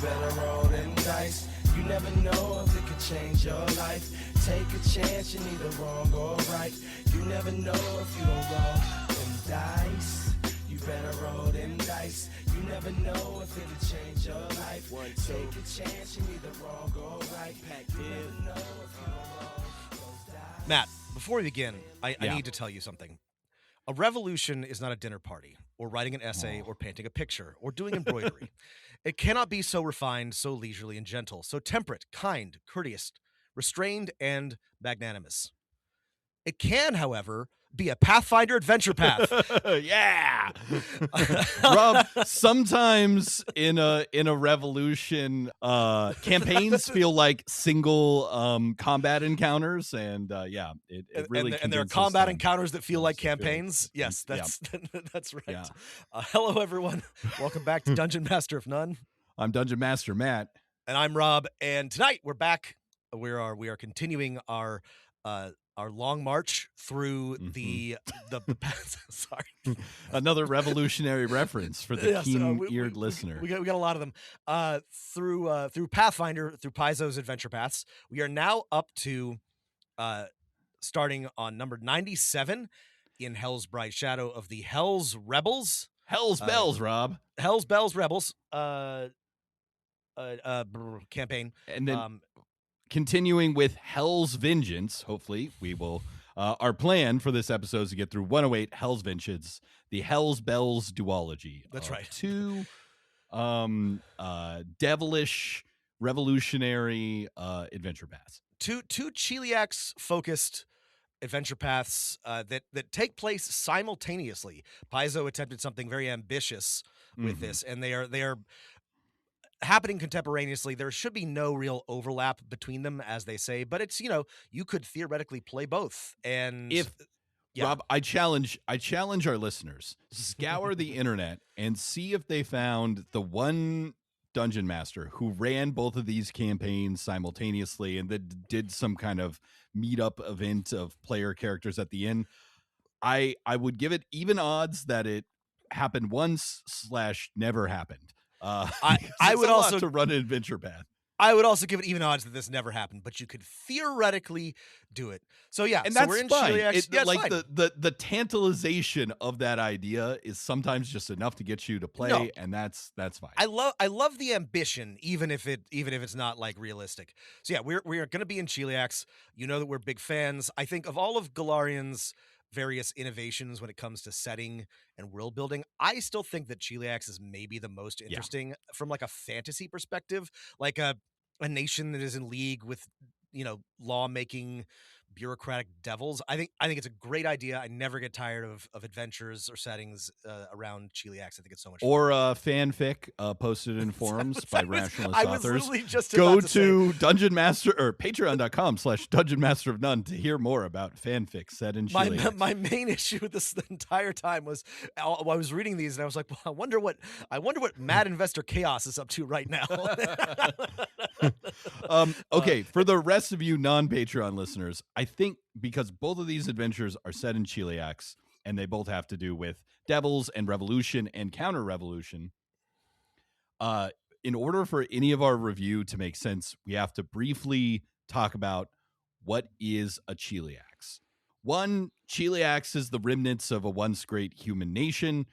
better roll them dice. You never know if it could change your life. Take a chance, you're neither wrong or right. You never know if you don't roll them dice. You better roll them dice. You never know if it could change your life. Take a chance, you're neither wrong or right. You never know if you don't roll those dice. Matt, before we begin, I need to tell you something. A revolution is not a dinner party, or writing an essay, or painting a picture, or doing embroidery. It cannot be so refined, so leisurely and gentle, so temperate, kind, courteous, restrained, and magnanimous. It can, however, be a Pathfinder adventure path. Yeah. Rob, sometimes in a revolution, campaigns feel like single combat encounters, and it really and there are combat encounters that feel like campaigns. Yes, that's that's right. Yeah. Hello, everyone. Welcome back to Dungeon Master of None. I'm Dungeon Master Matt, and I'm Rob. And tonight we're back. We are continuing our long march through the sorry, another revolutionary reference for the keen-eared listener. We got a lot of them through Pathfinder, through Paizo's adventure paths. We are now up to starting on number 97 in Hell's Bright Shadow of the Hell's Rebels. Hell's Bells, Rob. Hell's Bells Rebels campaign, and then continuing with Hell's Vengeance. Hopefully we will our plan for this episode is to get through 108 Hell's Vengeance, the Hell's Bells duology. That's right. Two devilish revolutionary adventure paths. Two Cheliax focused adventure paths that take place simultaneously. Paizo attempted something very ambitious with this, and they are happening contemporaneously. There should be no real overlap between them, as they say, but it's, you could theoretically play both. And Rob, I challenge our listeners, scour the internet and see if they found the one dungeon master who ran both of these campaigns simultaneously and then did some kind of meetup event of player characters at the end. I would give it even odds that it happened once / never happened. I would also to run an adventure path. I would also give it even odds that this never happened, but you could theoretically do it. So yeah, and so that's we're in fine. Cheliax. Yeah, like fine. the tantalization of that idea is sometimes just enough to get you to play, and that's fine. I love the ambition, even if it's not like realistic. So yeah, we are going to be in Cheliax. You know that we're big fans. I think of all of Galarian's various innovations when it comes to setting and world building, I still think that Cheliax is maybe the most interesting from like a fantasy perspective, like a nation that is in league with, law-making bureaucratic devils. I think it's a great idea. I never get tired of adventures or settings around Cheliax. I think it's so much fun. Or fanfic posted in forums by rationalist authors. I was literally just go about to Dungeon Master or patreon.com/Dungeon Master of None to hear more about fanfic set in Cheliax. My main issue with this the entire time was I was reading these and I was like, well, I wonder what Mad Investor Chaos is up to right now. Okay, for the rest of you non-Patreon listeners, I think because both of these adventures are set in Cheliax and they both have to do with devils and revolution and counter-revolution, in order for any of our review to make sense, we have to briefly talk about what is a Cheliax. One, Cheliax is the remnants of a once great human nation.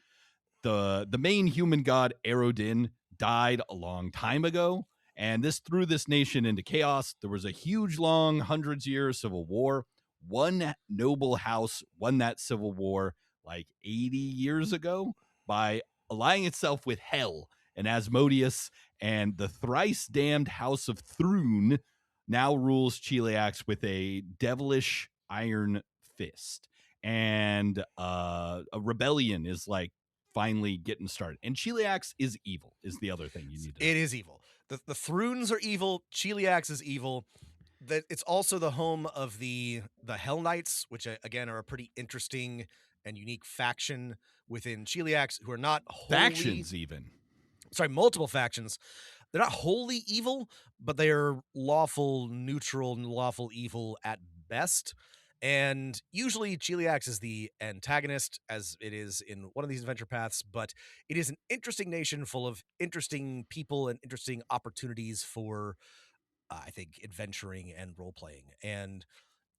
The main human god, Aerodin, died a long time ago, and this threw this nation into chaos. There was a huge, long, hundreds-year civil war. One noble house won that civil war like 80 years ago by allying itself with Hell and Asmodeus, and the thrice-damned House of Thrune now rules Cheliax with a devilish iron fist. And a rebellion is like finally getting started. And Cheliax is evil, is the other thing you need to know. It is evil. The Thrunes are evil. Cheliax is evil. It's also the home of the Hell-lites, which again are a pretty interesting and unique faction within Cheliax, who are not wholly, factions even. Sorry, multiple factions. They're not wholly evil, but they are lawful neutral and lawful evil at best. And usually Cheliax is the antagonist, as it is in one of these adventure paths, but it is an interesting nation full of interesting people and interesting opportunities for, I think, adventuring and role playing. And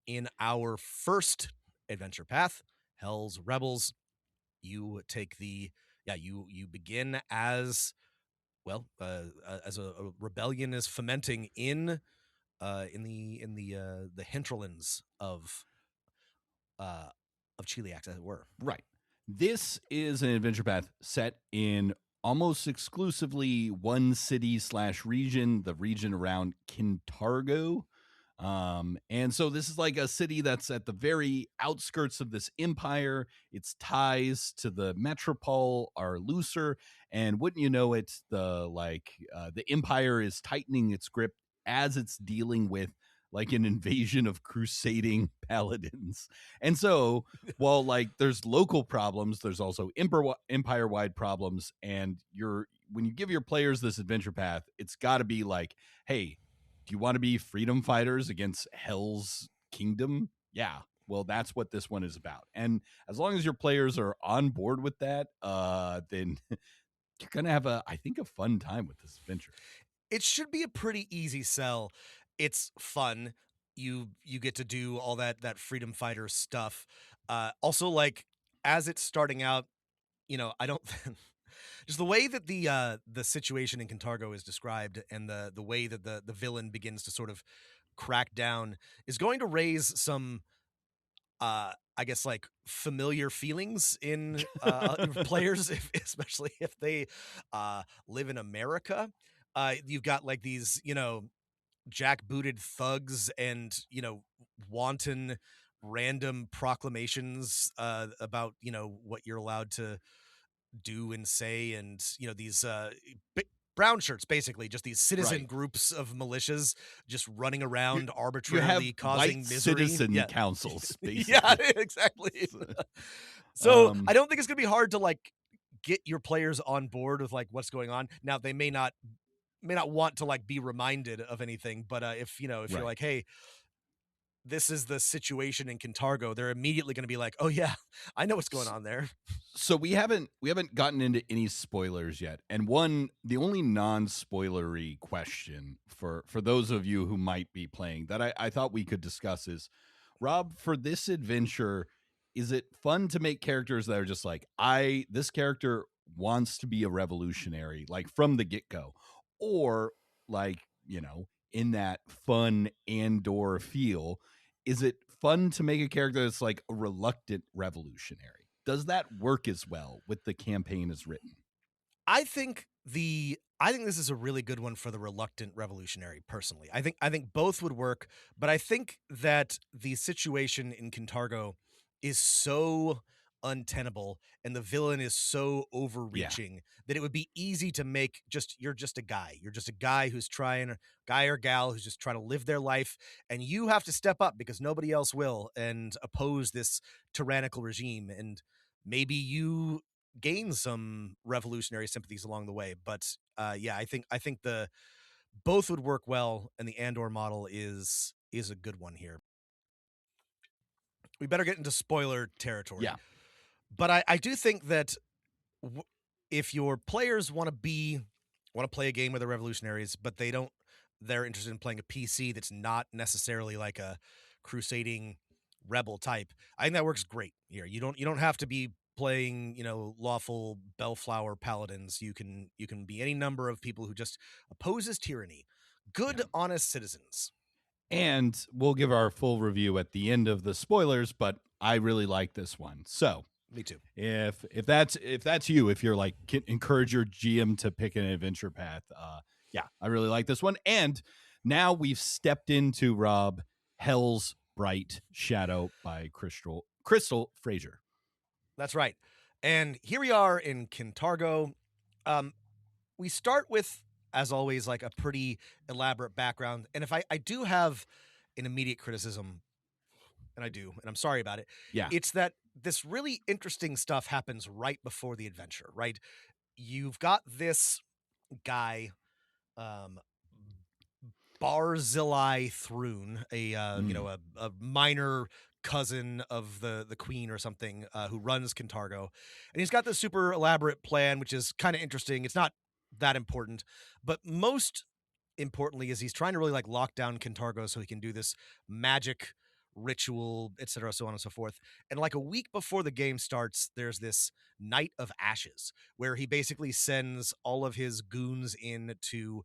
in our first adventure path, Hell's Rebels, you take the you begin as as a rebellion is fomenting in the hinterlands uh of Cheliax, as it were. Right. This is an adventure path set in almost exclusively one city slash region, the region around Kintargo. And so this is like a city that's at the very outskirts of this empire. Its ties to the metropole are looser, and wouldn't you know it, the empire is tightening its grip as it's dealing with like an invasion of crusading paladins. And so while like there's local problems, there's also empire wide problems. And when you give your players this adventure path, it's got to be like, hey, do you want to be freedom fighters against Hell's Kingdom? Yeah. Well, that's what this one is about. And as long as your players are on board with that, then you're going to have I think, a fun time with this adventure. It should be a pretty easy sell. It's fun. You get to do all that freedom fighter stuff. Also, like, as it's starting out, I don't just the way that the situation in Cantargo is described, and the way that the villain begins to sort of crack down is going to raise some I guess, like, familiar feelings in players, especially if they live in America. You've got like these, jackbooted thugs and, wanton random proclamations about, what you're allowed to do and say, and, these brown shirts, basically just these citizen Right. groups of militias just running around You have arbitrarily causing white misery. citizen Yeah. councils, basically. Yeah, exactly. So I don't think it's gonna be hard to like get your players on board with like what's going on. Now they may not want to like be reminded of anything, but if if you're Right. like, hey, this is the situation in Cantargo, they're immediately gonna be like, oh yeah, I know what's going on there. So we haven't gotten into any spoilers yet, and the only non-spoilery question for those of you who might be playing that I thought we could discuss is, Rob, for this adventure, is it fun to make characters that are just like, this character wants to be a revolutionary, like from the get-go, or like, in that fun Andor feel, is it fun to make a character that's like a reluctant revolutionary? Does that work as well with the campaign as written? I think this is a really good one for the reluctant revolutionary, personally. I think both would work, but I think that the situation in Cantargo is so untenable and the villain is so overreaching that it would be easy to make you're just a guy. You're just a guy guy or gal who's just trying to live their life, and you have to step up because nobody else will and oppose this tyrannical regime, and maybe you gain some revolutionary sympathies along the way. But yeah, I think the both would work well, and the Andor model is a good one here. We better get into spoiler territory. Yeah. But I do think that w- if your players want to play a game with the revolutionaries, but they're interested in playing a PC that's not necessarily like a crusading rebel type. I think that works great here. You don't have to be playing, lawful bellflower paladins. You can be any number of people who just opposes tyranny. Good, Yeah. honest citizens. And we'll give our full review at the end of the spoilers, but I really like this one. So Me too. if that's you, if you're like, encourage your GM to pick an adventure path, yeah, I really like this one. And now we've stepped into, Rob, Hell's Bright Shadow by Crystal Fraser. That's right. And here we are in Kintargo. We start with, as always, like a pretty elaborate background. And if I do have an immediate criticism, and I do, and I'm sorry about it, Yeah. it's that this really interesting stuff happens right before the adventure, right? You've got this guy, um, Barzillai Thrun, a Mm. a minor cousin of the queen or something who runs Kintargo, and he's got this super elaborate plan, which is kind of interesting. It's not that important, but most importantly is he's trying to really like lock down Kintargo so he can do this magic ritual, etc., so on and so forth. And like a week before the game starts, there's this Night of Ashes where he basically sends all of his goons in to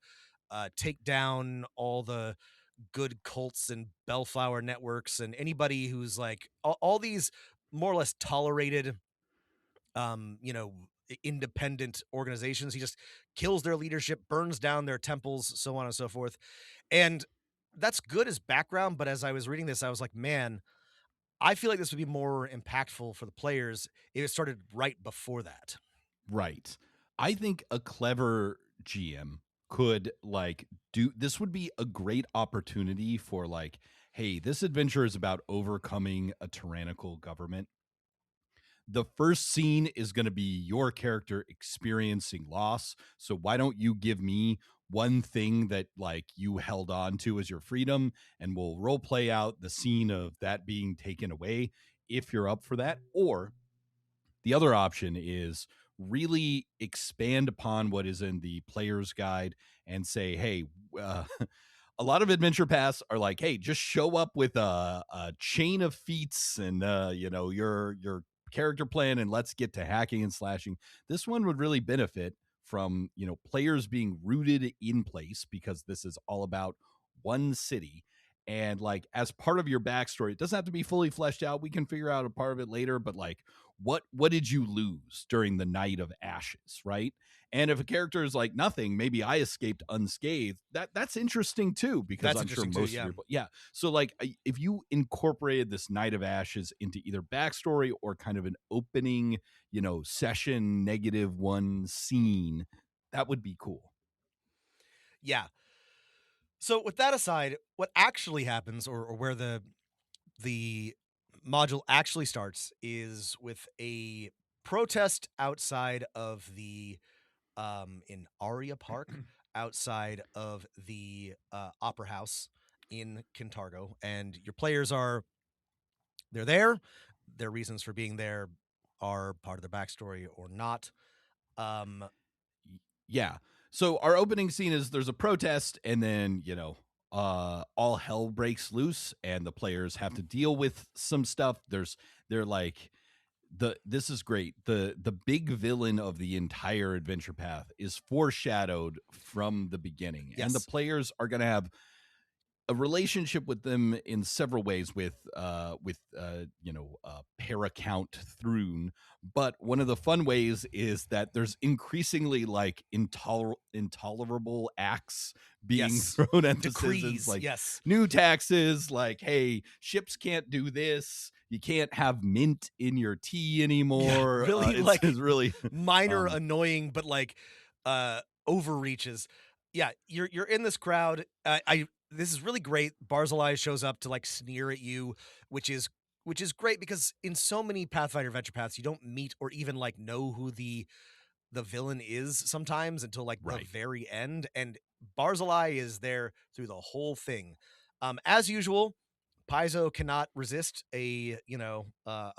take down all the good cults and bellflower networks and anybody who's like all these more or less tolerated you know, independent organizations. He just kills their leadership, burns down their temples, so on and so forth. And that's good as background, but as I was reading this, I was like, man, I feel like this would be more impactful for the players if it started right before that. Right. I think a clever GM could like do this would be a great opportunity for like, hey, this adventure is about overcoming a tyrannical government. The first scene is going to be your character experiencing loss. So why don't you give me one thing that like you held on to as your freedom, and we'll role play out the scene of that being taken away if you're up for that. Or the other option is really expand upon what is in the player's guide and say, hey, a lot of adventure paths are like, hey, just show up with a chain of feats and your character plan, and let's get to hacking and slashing. This one would really benefit from players being rooted in place, because this is all about one city. And like as part of your backstory, it doesn't have to be fully fleshed out. We can figure out a part of it later, but like what did you lose during the Night of Ashes, right? And if a character is like nothing, maybe I escaped unscathed. That's interesting too, because That's I'm sure interesting most too, of your So like if you incorporated this Night of Ashes into either backstory or kind of an opening, session -1 scene, that would be cool. Yeah. So with that aside, what actually happens, or where the module actually starts, is with a protest outside of the in Aria Park, outside of the Opera House in Kintargo, and your players they're there. Their reasons for being there are part of their backstory or not. Um, Yeah. So our opening scene is there's a protest, and then, all hell breaks loose and the players have to deal with some stuff. They're like this is great. The big villain of the entire adventure path is foreshadowed from the beginning. And the Yes. players are going to have a relationship with them in several ways with Paracount Thrune. But one of the fun ways is that there's increasingly like intolerable acts being Yes. thrown at the Decrees. citizens, like Yes. new taxes, like, hey, ships can't do this, you can't have mint in your tea anymore. Really, It's really minor annoying, but like overreaches. Yeah, you're in this crowd. This is really great. Barzillai shows up to like sneer at you, which is great, because in so many Pathfinder adventure paths you don't meet or even like know who the villain is sometimes until like the Right. very end, and Barzillai is there through the whole thing. As usual, Paizo cannot resist a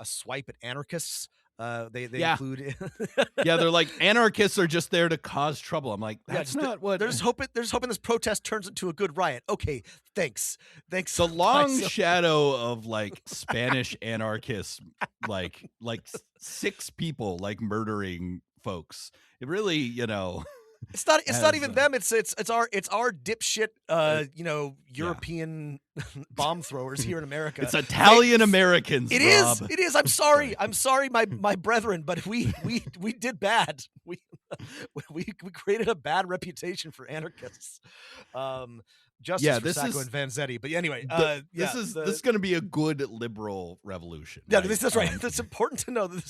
swipe at anarchists. They Yeah. include Yeah, they're like, anarchists are just there to cause trouble. I'm like, that's not what. They're just hoping this protest turns into a good riot. Okay, thanks. The long Paizo. shadow of like Spanish anarchists, like 6 people like murdering folks. It really, It's not has, even them. It's our dipshit European bomb throwers here in America. it's Italian Americans. It Rob. is. I'm sorry. I'm sorry, my brethren, but we did bad. We created a bad reputation for anarchists. Justice for Sacco and Vanzetti. But anyway, this is going to be a good liberal revolution. Yeah, right? that's right. That's important to know that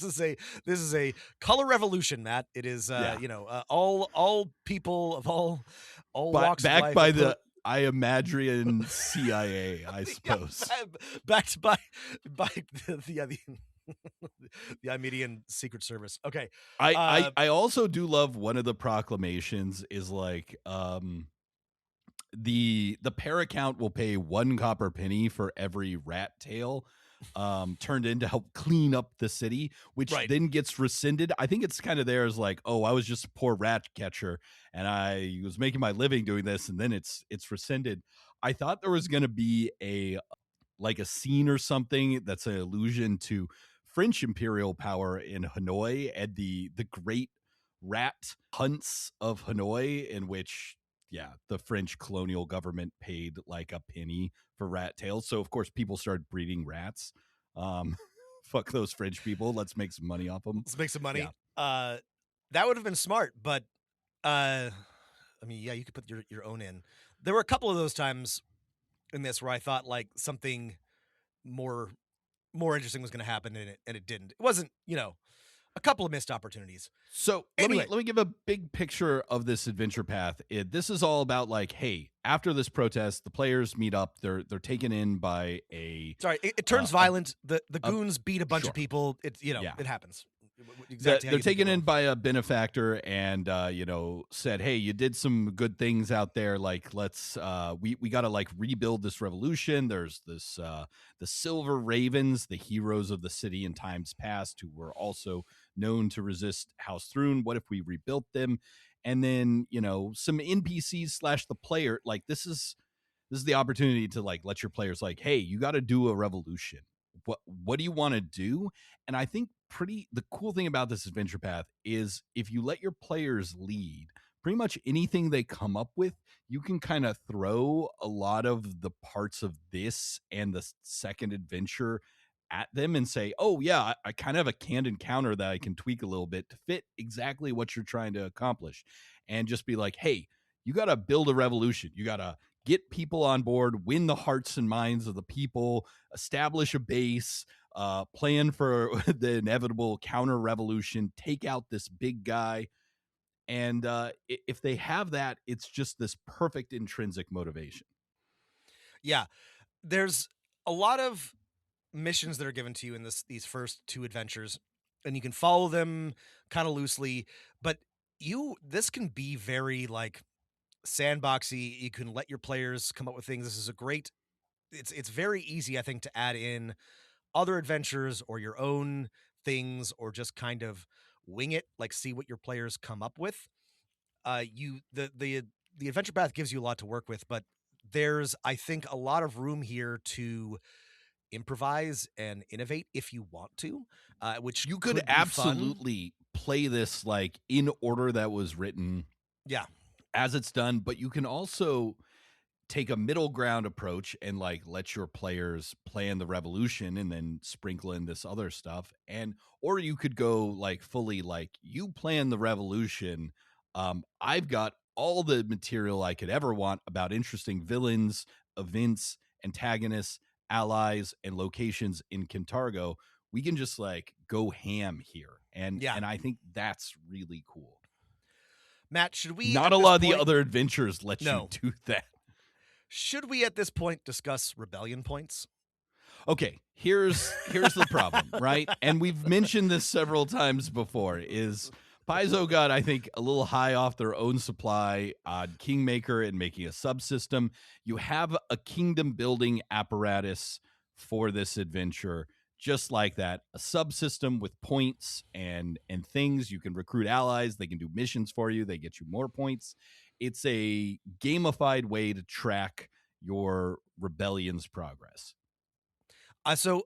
this is a color revolution, Matt. It is all people of all walks of life, backed by the Imaginarian CIA, I suppose. Backed by the Immediate Secret Service. Okay. I also do love one of the proclamations is like the Paracount will pay 1 copper penny for every rat tail. turned in to help clean up the city, which Right. then gets rescinded. I think it's kind of there as like, oh, I was just a poor rat catcher and I was making my living doing this, and then it's rescinded. I thought there was going to be a scene or something that's an allusion to French imperial power in Hanoi and the great rat hunts of Hanoi, in which the French colonial government paid like a penny for rat tails. So of course people started breeding rats. Fuck those French people. Let's make some money off them. Let's make some money. Yeah. That would have been smart, but I mean, yeah, you could put your own in. There were a couple of those times in this where I thought like something more interesting was going to happen, and it didn't. It wasn't, a couple of missed opportunities. So Anyway. let me give a big picture of this adventure path. This is all about like, hey, after this protest, the players meet up. They're taken in by a. Sorry, it turns violent. The goons beat a bunch sure. of people. It Yeah. it happens. Exactly. They're taken in by a benefactor and said, hey, you did some good things out there, like let's we got to like rebuild this revolution. There's this the Silver Ravens, the heroes of the city in times past, who were also known to resist House Thrune. What if we rebuilt them? And then some NPCs / the player, like this is the opportunity to like let your players like, hey, you got to do a revolution. What do you want to do? And I think the cool thing about this adventure path is if you let your players lead, pretty much anything they come up with, you can kind of throw a lot of the parts of this and the second adventure at them and say, oh yeah, I kind of have a canned encounter that I can tweak a little bit to fit exactly what you're trying to accomplish. And just be like, hey, you got to build a revolution. You got to get people on board, win the hearts and minds of the people, establish a base, plan for the inevitable counter revolution, take out this big guy. And if they have that, it's just this perfect intrinsic motivation. Yeah, there's a lot of missions that are given to you in these first two adventures, and you can follow them kind of loosely, but this can be very like sandboxy. You can let your players come up with things. This is a great. It's very easy, I think, to add in other adventures or your own things, or just kind of wing it, like see what your players come up with. The adventure path gives you a lot to work with, but there's, I think, a lot of room here to improvise and innovate if you want to, which you could be absolutely play this like in order that was written. Yeah. As it's done, but you can also take a middle ground approach and like let your players plan the revolution and then sprinkle in this other stuff. And or you could go like fully like, you plan the revolution. I've got all the material I could ever want about interesting villains, events, antagonists, allies, and locations in Kintargo. We can just like go ham here. And I think that's really cool. Matt, should we? Not a lot of the other adventures let you do that. Should we at this point discuss rebellion points? Okay, here's the problem, right? And we've mentioned this several times before, is Paizo got, I think, a little high off their own supply on Kingmaker and making a subsystem. You have a kingdom building apparatus for this adventure, just like that, a subsystem with points and things. You can recruit allies. They can do missions for you. They get you more points. It's a gamified way to track your rebellion's progress. So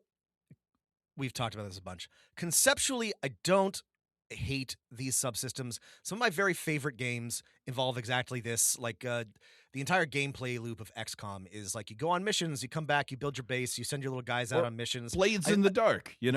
we've talked about this a bunch. Conceptually, I don't hate these subsystems. Some of my very favorite games involve exactly this. Like the entire gameplay loop of XCOM is like, you go on missions, you come back, you build your base, you send your little guys out on missions. Blades in the dark, you're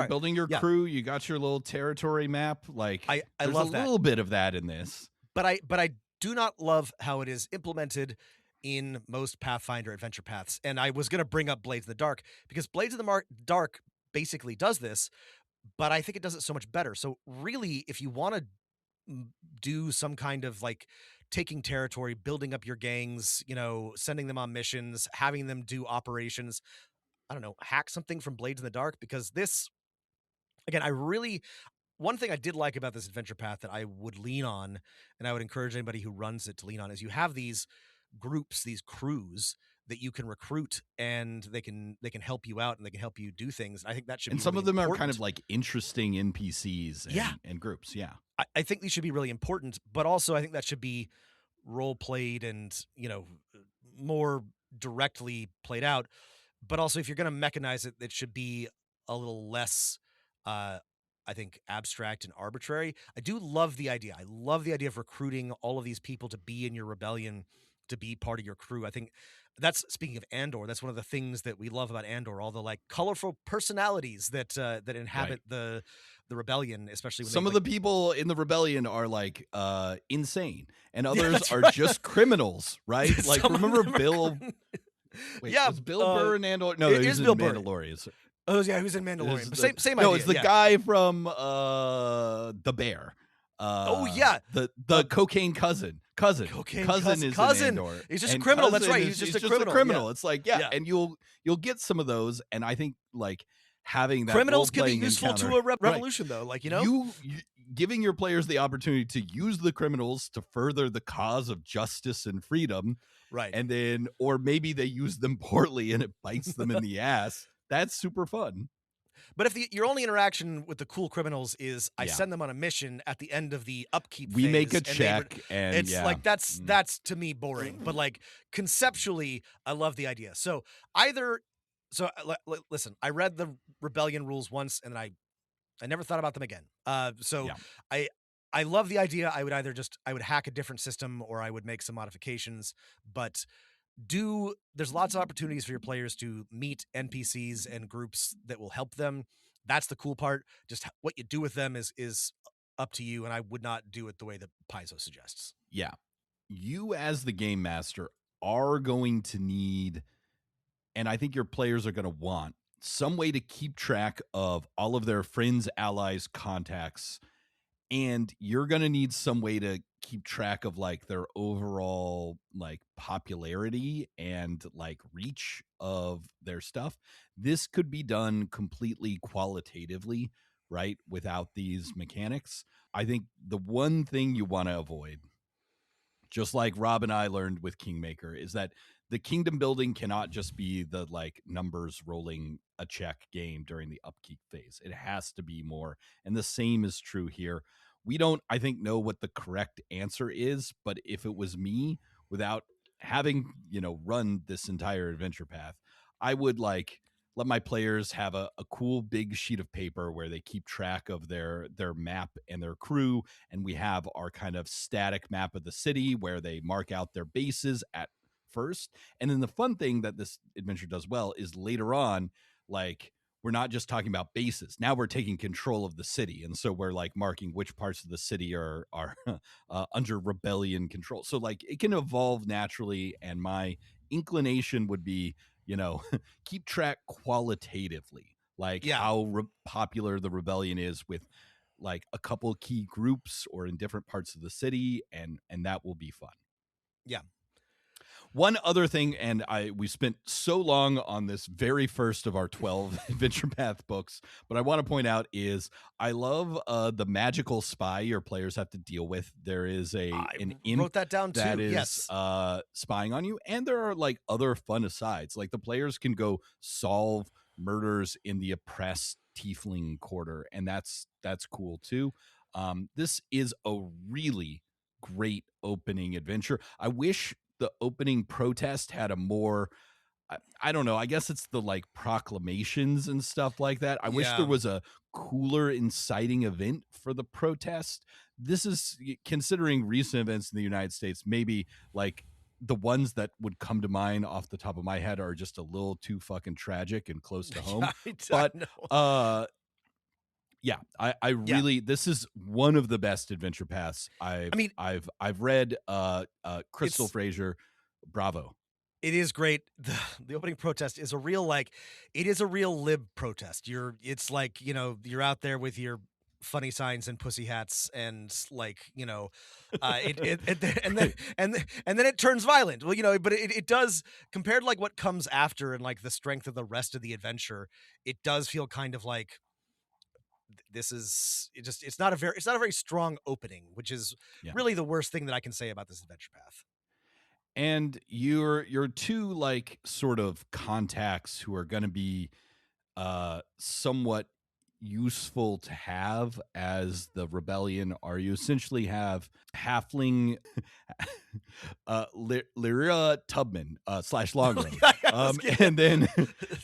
building your crew, you got your little territory map. Like I there's love a that. little bit of that in this. But I do not love how it is implemented in most Pathfinder adventure paths. And I was going to bring up Blades in the Dark, because Blades in the Dark basically does this, but I think it does it so much better. So really, if you want to do some kind of like taking territory, building up your gangs, sending them on missions, having them do operations, I don't know, hack something from Blades in the Dark, because this, again, one thing I did like about this adventure path that I would lean on, and I would encourage anybody who runs it to lean on, is you have these groups, these crews that you can recruit, and they can help you out and they can help you do things. I think that should And be some really of them important. are kind of like interesting NPCs Yeah. and groups. Yeah. I think these should be really important, but also I think that should be role played and, more directly played out. But also, if you're going to mechanize it, it should be a little less, uh, I think, abstract and arbitrary. I do love the idea. I love the idea of recruiting all of these people to be in your rebellion, to be part of your crew. I think that's, speaking of Andor, that's one of the things that we love about Andor, all the like colorful personalities that inhabit the rebellion, especially when Some they, of the people in the rebellion are like insane, and Yeah, others that's are right. just criminals, right? Like, Some of remember them are Bill? Wait, Yeah, was Bill Burr in Andor? No, it he is was in Bill Burr. Mandalorian. Oh yeah, who's in Mandalorian? It's But the- same no, idea. it's the yeah. guy from the Bear. Oh yeah, the cocaine cousin. Cousin is cousin. in Andor. He's just a and criminal. That's cousin right. is- He's just a criminal. Yeah. It's like Yeah. and you'll get some of those, and I think like having that Criminals can be role-playing useful encounter- to a Right. revolution, though. Like you giving your players the opportunity to use the criminals to further the cause of justice and freedom, right? and then or maybe they use them poorly and it bites them in the ass. That's super fun. But if your only interaction with the cool criminals is I Yeah. send them on a mission at the end of the upkeep We phase, make a and they check, and it's yeah. like that's to me boring. But like conceptually, I love the idea. So listen, I read the rebellion rules once, and then I never thought about them again. Yeah. I love the idea. I would hack a different system, or I would make some modifications, but there's lots of opportunities for your players to meet NPCs and groups that will help them. That's the cool part. Just what you do with them is up to you, and I would not do it the way that Paizo suggests. Yeah. You as the game master are going to need, and I think your players are going to want, some way to keep track of all of their friends, allies, contacts, and you're going to need some way to keep track of like their overall like popularity and like reach of their stuff. This could be done completely qualitatively, right? Without these mechanics. I think the one thing you want to avoid, just like Rob and I learned with Kingmaker, is that the kingdom building cannot just be the like numbers rolling a check game during the upkeep phase. It has to be more. And the same is true here. We don't, I think, know what the correct answer is, but if it was me, without having, run this entire adventure path, I would like let my players have a cool big sheet of paper where they keep track of their map and their crew. And we have our kind of static map of the city where they mark out their bases at first. And then the fun thing that this adventure does well is later on, like, we're not just talking about bases. Now we're taking control of the city. And so we're like marking which parts of the city are under rebellion control. So like it can evolve naturally. And my inclination would be, keep track qualitatively, like how popular the rebellion is with like a couple key groups or in different parts of the city. And that will be fun. Yeah. One other thing, and we spent so long on this very first of our 12 Adventure Path books, but I want to point out is I love the magical spy your players have to deal with. There is an imp wrote that down too. that is Yes. spying on you, and there are like other fun asides. Like the players can go solve murders in the oppressed tiefling quarter, and that's cool too. This is a really great opening adventure. I wish the opening protest had a more, I don't know, I guess it's the like proclamations and stuff like that. I wish there was a cooler inciting event for the protest. This is, considering recent events in the United States, maybe like the ones that would come to mind off the top of my head are just a little too fucking tragic and close to home. But yeah, I really, this is one of the best adventure paths I've read. Crystal Fraser, bravo. It is great. The opening protest is a real it is a real lib protest. It's like, you're out there with your funny signs and pussy hats and and then it turns violent. Well, but it does, compared to like what comes after and like the strength of the rest of the adventure, it does feel kind of like it's not a very strong opening, which is really the worst thing that I can say about this adventure path. And your two like sort of contacts who are going to be somewhat useful to have as the rebellion are, you essentially have halfling Lyra Tubman slash Longroad, and then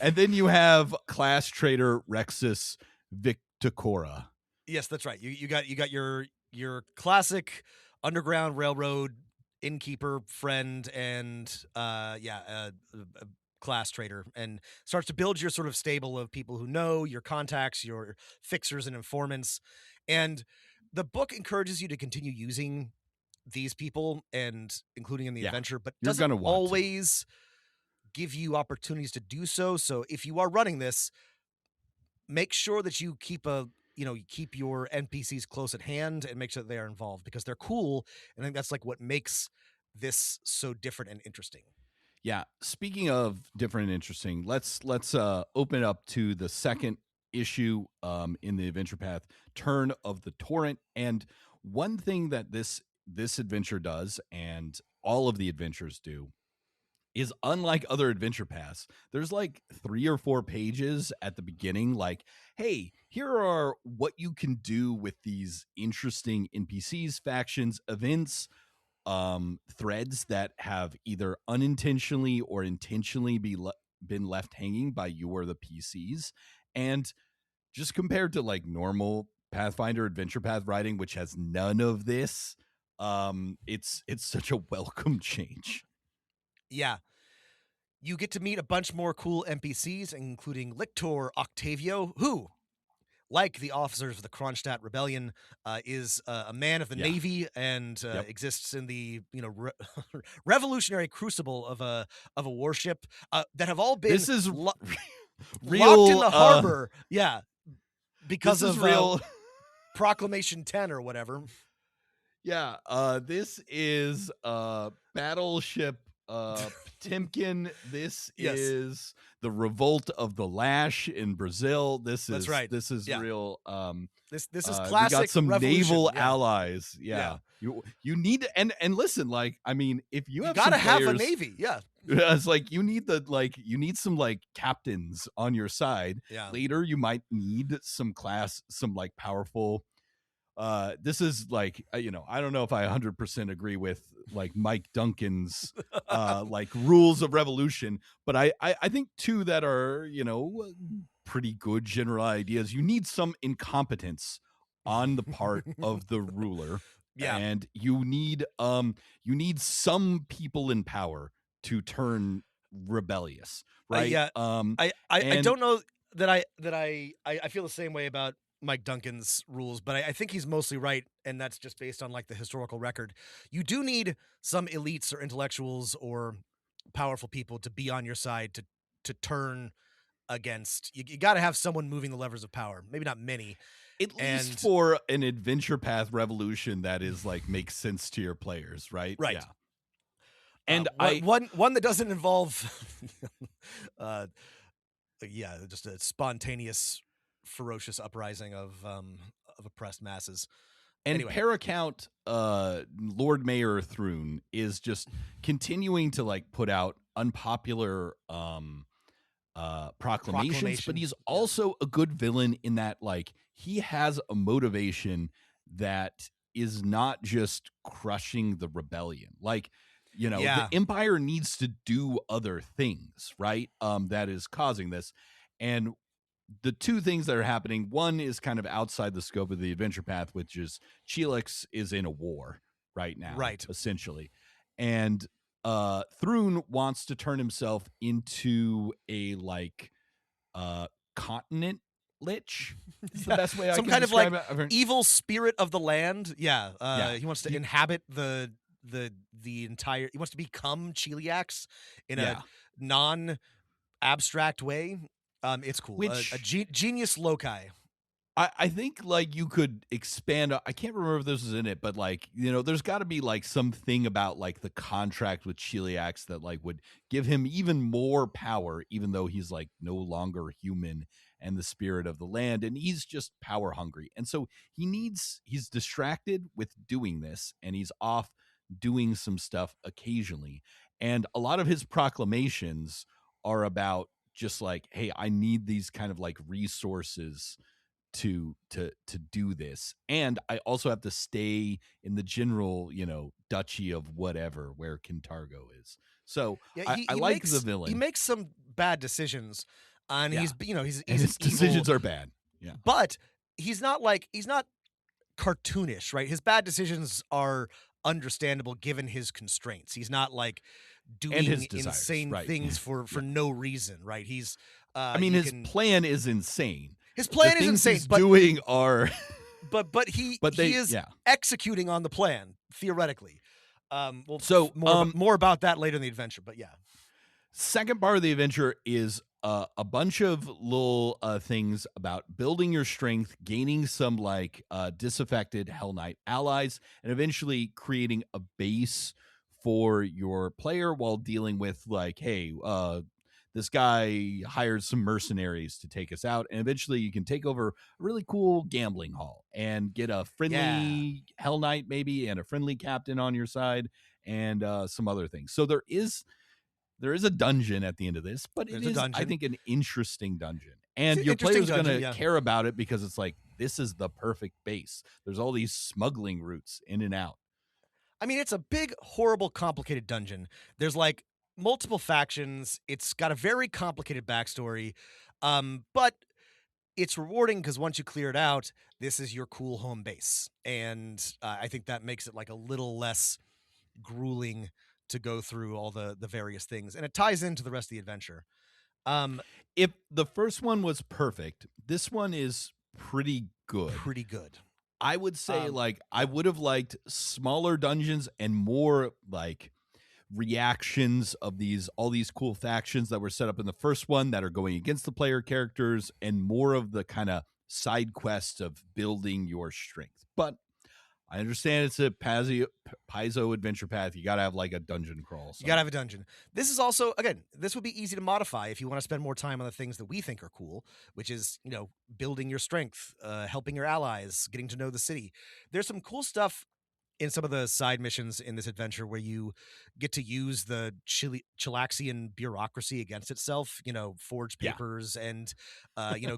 and then you have class traitor Rexus Victicora. Yes, that's right. You got your classic Underground Railroad innkeeper friend and a class trader, and starts to build your sort of stable of people who know your contacts, your fixers and informants. And the book encourages you to continue using these people and including in the adventure, but you're doesn't gonna want to. always give you opportunities to do so. So if you are running this, make sure that you keep you keep your NPCs close at hand and make sure that they are involved, because they're cool. And I think that's like what makes this so different and interesting. Yeah. Speaking of different and interesting, let's open up to the second issue in the adventure path, Turn of the Torrent. And one thing that this adventure does, and all of the adventures do, is unlike other adventure paths, there's like 3 or 4 pages at the beginning, like, hey, here are what you can do with these interesting NPCs, factions, events, threads that have either unintentionally or intentionally been left hanging by you or the PCs. And just compared to like normal Pathfinder adventure path writing, which has none of this, it's such a welcome change. Yeah. You get to meet a bunch more cool NPCs, including Lictor Octavio, who, like the officers of the Kronstadt Rebellion, is a man of the Navy and exists in the revolutionary crucible of a warship that have all been this is real locked in the harbor. Because of real Proclamation 10 or whatever. Yeah, this is Battleship Potemkin. This is the revolt of the Lash in Brazil. This is right. This is real. This is classic. We got some naval allies. Yeah. You need and listen. Like, I mean, if you have gotta some players, have a navy. Yeah. It's like you need some like captains on your side. Yeah. Later, you might need some like powerful. This is like, I don't know if I 100% agree with like Mike Duncan's like rules of revolution, but I think two that are, pretty good general ideas. You need some incompetence on the part of the ruler. Yeah. And you need some people in power to turn rebellious, right? I don't know that I feel the same way about Mike Duncan's rules, but I think he's mostly right, and that's just based on like the historical record. You do need some elites or intellectuals or powerful people to be on your side to turn against. You got to have someone moving the levers of power. Maybe not many, at least for an adventure path revolution that is like makes sense to your players, right? Right. Yeah. And one that doesn't involve, just a spontaneous, ferocious uprising of oppressed masses. And anyway. Paracount, Lord Mayor Thrun is just continuing to like put out unpopular proclamations, but he's also a good villain in that like he has a motivation that is not just crushing the rebellion. Like, the Empire needs to do other things, right? That is causing this. And the two things that are happening, one is kind of outside the scope of the adventure path, which is Cheliax is in a war right now, essentially. And Thrun wants to turn himself into a like continent lich. Is the best way I can describe it. Some kind of like evil spirit of the land. He wants to inhabit the entire. He wants to become Cheliax in a non-abstract way. It's cool. A genius loci. I think like you could expand. I can't remember if this is in it, but like, there's got to be like something about like the contract with Cheliax that like would give him even more power, even though he's like no longer human and the spirit of the land, and he's just power hungry. And so he's distracted with doing this, and he's off doing some stuff occasionally. And a lot of his proclamations are about just like, hey, I need these kind of like resources to do this, and I also have to stay in the general, duchy of whatever where Kintargo is. So Yeah, I like the villain. He makes some bad decisions, and Yeah. he's he's and his evil, decisions are bad. Yeah. but he's not cartoonish, right? His bad decisions are understandable given his constraints. He's not like And his doing desires, insane right. things for no reason, right? He's I mean, his plan is insane. His plan the is things insane, he's but doing are but he is executing on the plan theoretically. So, more about that later in the adventure, but yeah. Second part of the adventure is a bunch of little things about building your strength, gaining some like disaffected Hell-lite allies, and eventually creating a base for your player while dealing with like, hey, this guy hired some mercenaries to take us out, and eventually you can take over a really cool gambling hall and get a friendly Hell-lite maybe and a friendly captain on your side and some other things. So there is a dungeon at the end of this, but it is, I think, an interesting dungeon. And your player's going to care about it because it's like, this is the perfect base. There's all these smuggling routes in and out. I mean, it's a big, horrible, complicated dungeon. There's like multiple factions. It's got a very complicated backstory, but it's rewarding because once you clear it out, this is your cool home base. And I think that makes it like a little less grueling to go through all the various things, and it ties into the rest of the adventure. If the first one was perfect, this one is pretty good. I would say I would have liked smaller dungeons and more like reactions of all these cool factions that were set up in the first one that are going against the player characters, and more of the kind of side quests of building your strength. But I understand it's a Paizo adventure path. You got to have like a dungeon crawl. You got to have a dungeon. This is also, again, this would be easy to modify if you want to spend more time on the things that we think are cool, which is, building your strength, helping your allies, getting to know the city. There's some cool stuff in some of the side missions in this adventure where you get to use the Cheliaxian bureaucracy against itself, forge papers and,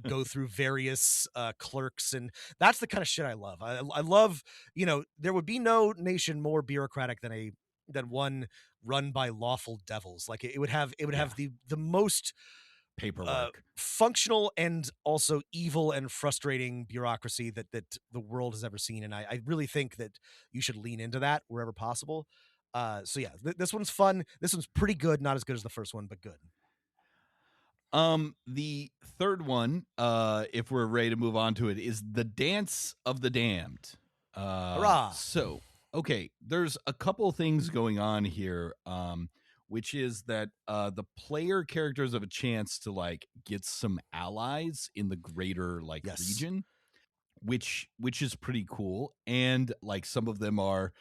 go through various clerks. And that's the kind of shit I love. I love, there would be no nation more bureaucratic than one run by lawful devils. Like it would have the most paperwork, functional and also evil and frustrating bureaucracy that the world has ever seen. And I really think that you should lean into that wherever possible. So yeah, this one's fun. This one's pretty good. Not as good as the first one, but good. The third one, if we're ready to move on to it, is the Dance of the Damned. Hurrah! So, okay, there's a couple things going on here. Which is that the player characters have a chance to like get some allies in the greater like region, which is pretty cool. And like some of them are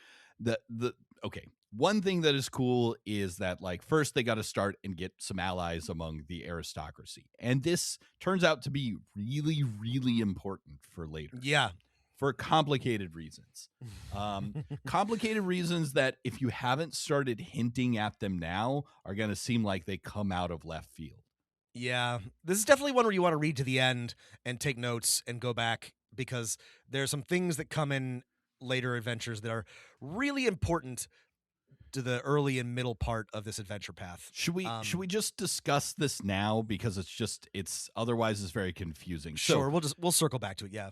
okay. One thing that is cool is that like first they got to start and get some allies among the aristocracy, and this turns out to be really, really important for later. Yeah. For complicated reasons. Complicated reasons that if you haven't started hinting at them now are going to seem like they come out of left field. Yeah, this is definitely one where you want to read to the end and take notes and go back, because there are some things that come in later adventures that are really important to the early and middle part of this adventure path. Should we just discuss this now, because it's otherwise it's very confusing. Sure, we'll circle back to it. Yeah,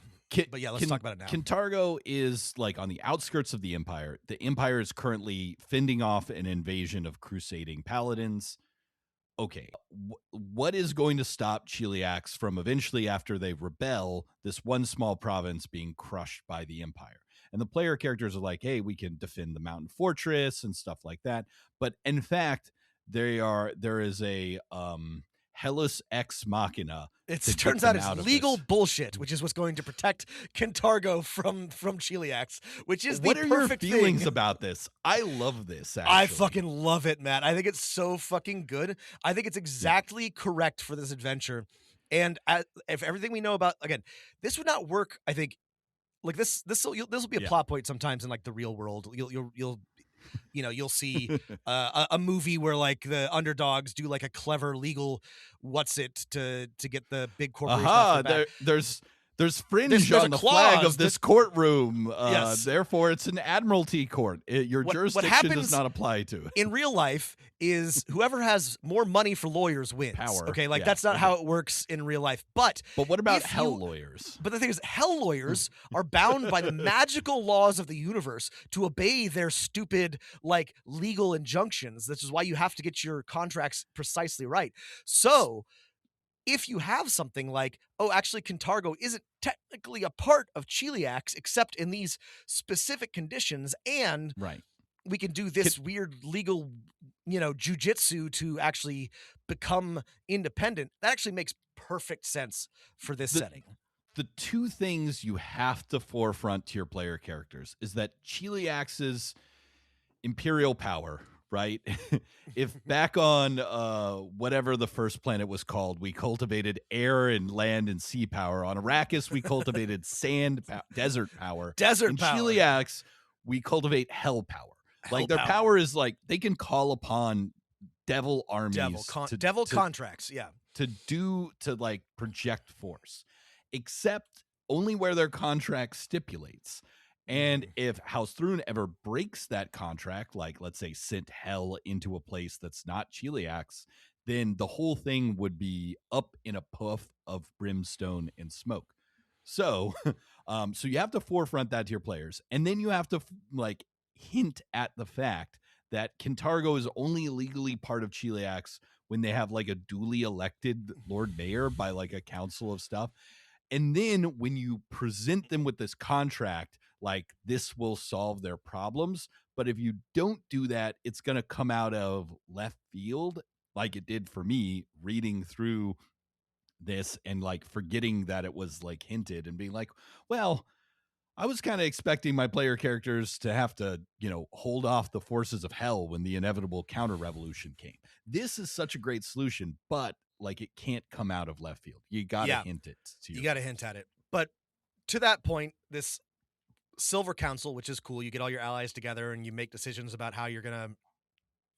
but yeah, let's talk about it now. Kintargo is like on the outskirts of the Empire. The Empire is currently fending off an invasion of crusading paladins. Okay, what is going to stop Cheliax from eventually, after they rebel, this one small province being crushed by the Empire? And the player characters are like, hey, we can defend the mountain fortress and stuff like that. But in fact, there is a Hellas ex machina. It turns out it's legal bullshit, which is what's going to protect Kintargo from Cheliax, which is the perfect thing. What are your feelings about this? I love this, actually. I fucking love it, Matt. I think it's so fucking good. I think it's exactly correct for this adventure. And if everything we know about, again, this would not work, I think. Like this will be a plot point sometimes in like the real world. You'll you'll see a movie where like the underdogs do like a clever legal to get the big corporation off their back. There's fringe There's on a the flag clause of this courtroom. Yes. Therefore, it's an admiralty court. Your jurisdiction does not apply to it. In real life is whoever has more money for lawyers wins. Power. Okay, like Yeah, that's not okay. how it works in real life. But what about if hell you- lawyers? But the thing is, hell lawyers are bound by the magical laws of the universe to obey their stupid, like, legal injunctions. This is why you have to get your contracts precisely right. So, if you have something like, oh, actually, Kintargo isn't technically a part of Cheliax except in these specific conditions, and Right. we can do this weird legal, jujitsu to actually become independent, that actually makes perfect sense for this setting. The two things you have to forefront to your player characters is that Cheliax's imperial power, right? If back on whatever the first planet was called, we cultivated air and land and sea power. On Arrakis, we cultivated desert power. Desert In power. Cheliax, we cultivate hell power. Hell Like their power. power is like they can call upon devil armies, devil contracts, yeah. to like project force, except only where their contract stipulates. And if House Thrune ever breaks that contract, like let's say sent hell into a place that's not Cheliax, then the whole thing would be up in a puff of brimstone and smoke. So, so you have to forefront that to your players, and then you have to like hint at the fact that Kintargo is only legally part of Cheliax when they have like a duly elected Lord Mayor by like a council of stuff. And then when you present them with this contract, like this will solve their problems. But if you don't do that, it's going to come out of left field, like it did for me reading through this and like forgetting that it was like hinted and being like, well, I was kind of expecting my player characters to have to, hold off the forces of hell when the inevitable counter revolution came. This is such a great solution, but like it can't come out of left field. You got to hint it. You got to hint at it. But to that point, this Silver Council, which is cool, you get all your allies together and you make decisions about how you're going to...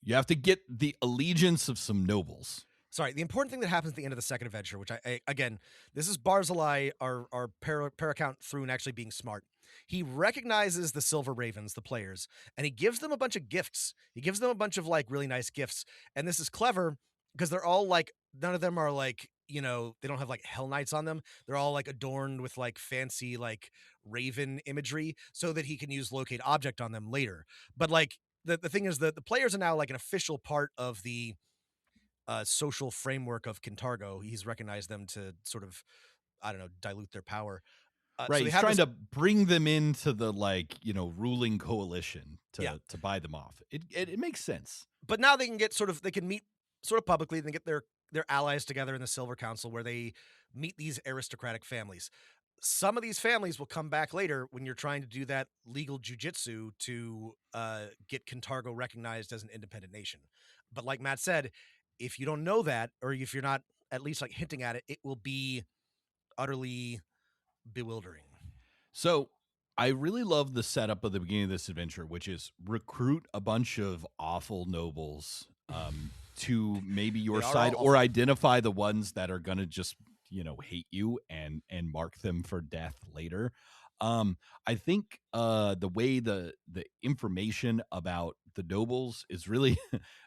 You have to get the allegiance of some nobles. Sorry, the important thing that happens at the end of the second adventure, which again, this is Barzillai, our Paracount Thrune actually being smart. He recognizes the Silver Ravens, the players, and he gives them a bunch of gifts. He gives them a bunch of like really nice gifts. And this is clever because they're all like, none of them are like, they don't have like Hell Knights on them. They're all like adorned with like fancy like Raven imagery so that he can use locate object on them later. But like the thing is that the players are now like an official part of the social framework of Kintargo. He's recognized them to sort of, I don't know, dilute their power. Right, so he's trying to bring them into the like ruling coalition to buy them off. It makes sense. But now they can get they can meet sort of publicly. They get their allies together in the Silver Council where they meet these aristocratic families. Some of these families will come back later when you're trying to do that legal jujitsu to get Kintargo recognized as an independent nation. But like Matt said, if you don't know that, or if you're not at least like hinting at it, it will be utterly bewildering. So I really love the setup of the beginning of this adventure, which is recruit a bunch of awful nobles to maybe your side, or identify the ones that are going to just, hate you and mark them for death later. I think the way the information about the nobles is really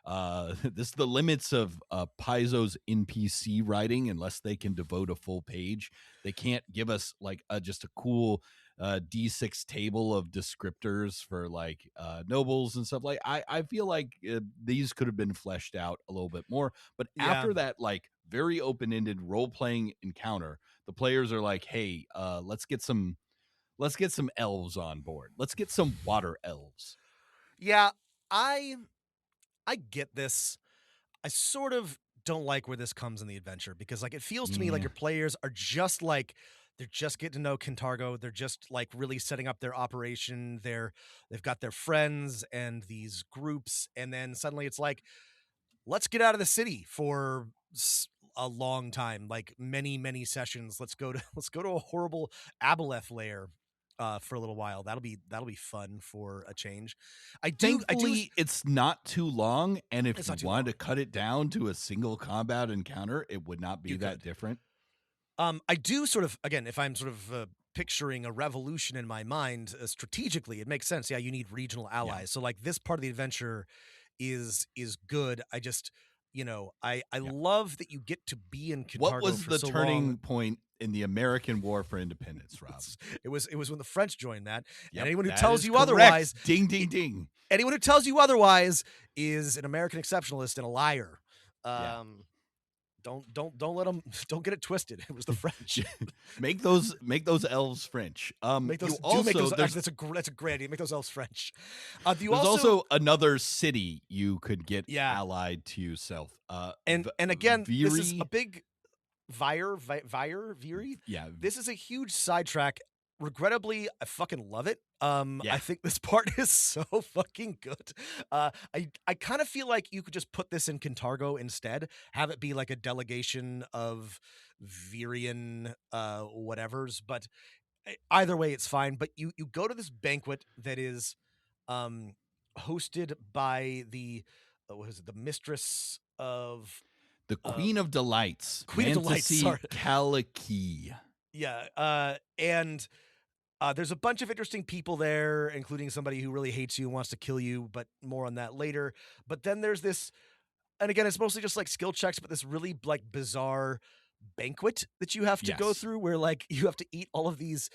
this is the limits of Paizo's NPC writing. Unless they can devote a full page, they can't give us like just a cool D6 table of descriptors for like nobles and stuff. Like I feel like these could have been fleshed out a little bit more. But after that, like very open-ended role-playing encounter, the players are like, hey, let's get some elves on board. Let's get some water elves. Yeah, I get this. I sort of don't like where this comes in the adventure because like it feels to me like your players are just like they're just getting to know Kintargo. They're just like really setting up their operation. They've got their friends and these groups, and then suddenly it's like, let's get out of the city for a long time, like many sessions. Let's go to a horrible Aboleth lair. for a little while. That'll be fun for a change. I Thankfully, it's not too long, and if It's you not too wanted long. to cut it down to a single combat encounter, it would not be You that could. different. I do sort of, again, if I'm sort of picturing a revolution in my mind strategically, it makes sense. Yeah, you need regional allies. So like this part of the adventure is good. I just, I Yeah. love that you get to be in What Kintargo was for the so turning long. point in the American War for Independence, Rob? It was when the French joined that. Yep, And anyone who that tells is you correct. otherwise, Ding, ding, ding. anyone who tells you otherwise is an American exceptionalist and a liar. Yeah. Don't let them. Don't get it twisted. It was the French. make those elves French. Make those. You also, Make those. there's, That's a great idea. Make those elves French. there's also another city you could get allied to yourself. And again, Viri? this is a big Viri. Yeah, This is a huge sidetrack. Regrettably, I fucking love it. I think this part is so fucking good. I kind of feel like you could just put this in Kintargo instead. Have it be like a delegation of Virian whatevers. But either way, it's fine. But you go to this banquet that is hosted by the what is it? The mistress of the Queen of Delights, Queen of Delights. Sorry, Kaliki. Yeah, and there's a bunch of interesting people there, including somebody who really hates you and wants to kill you, but more on that later. But then there's this, and again, it's mostly just like skill checks, but this really like bizarre banquet that you have to go through where like you have to eat all of these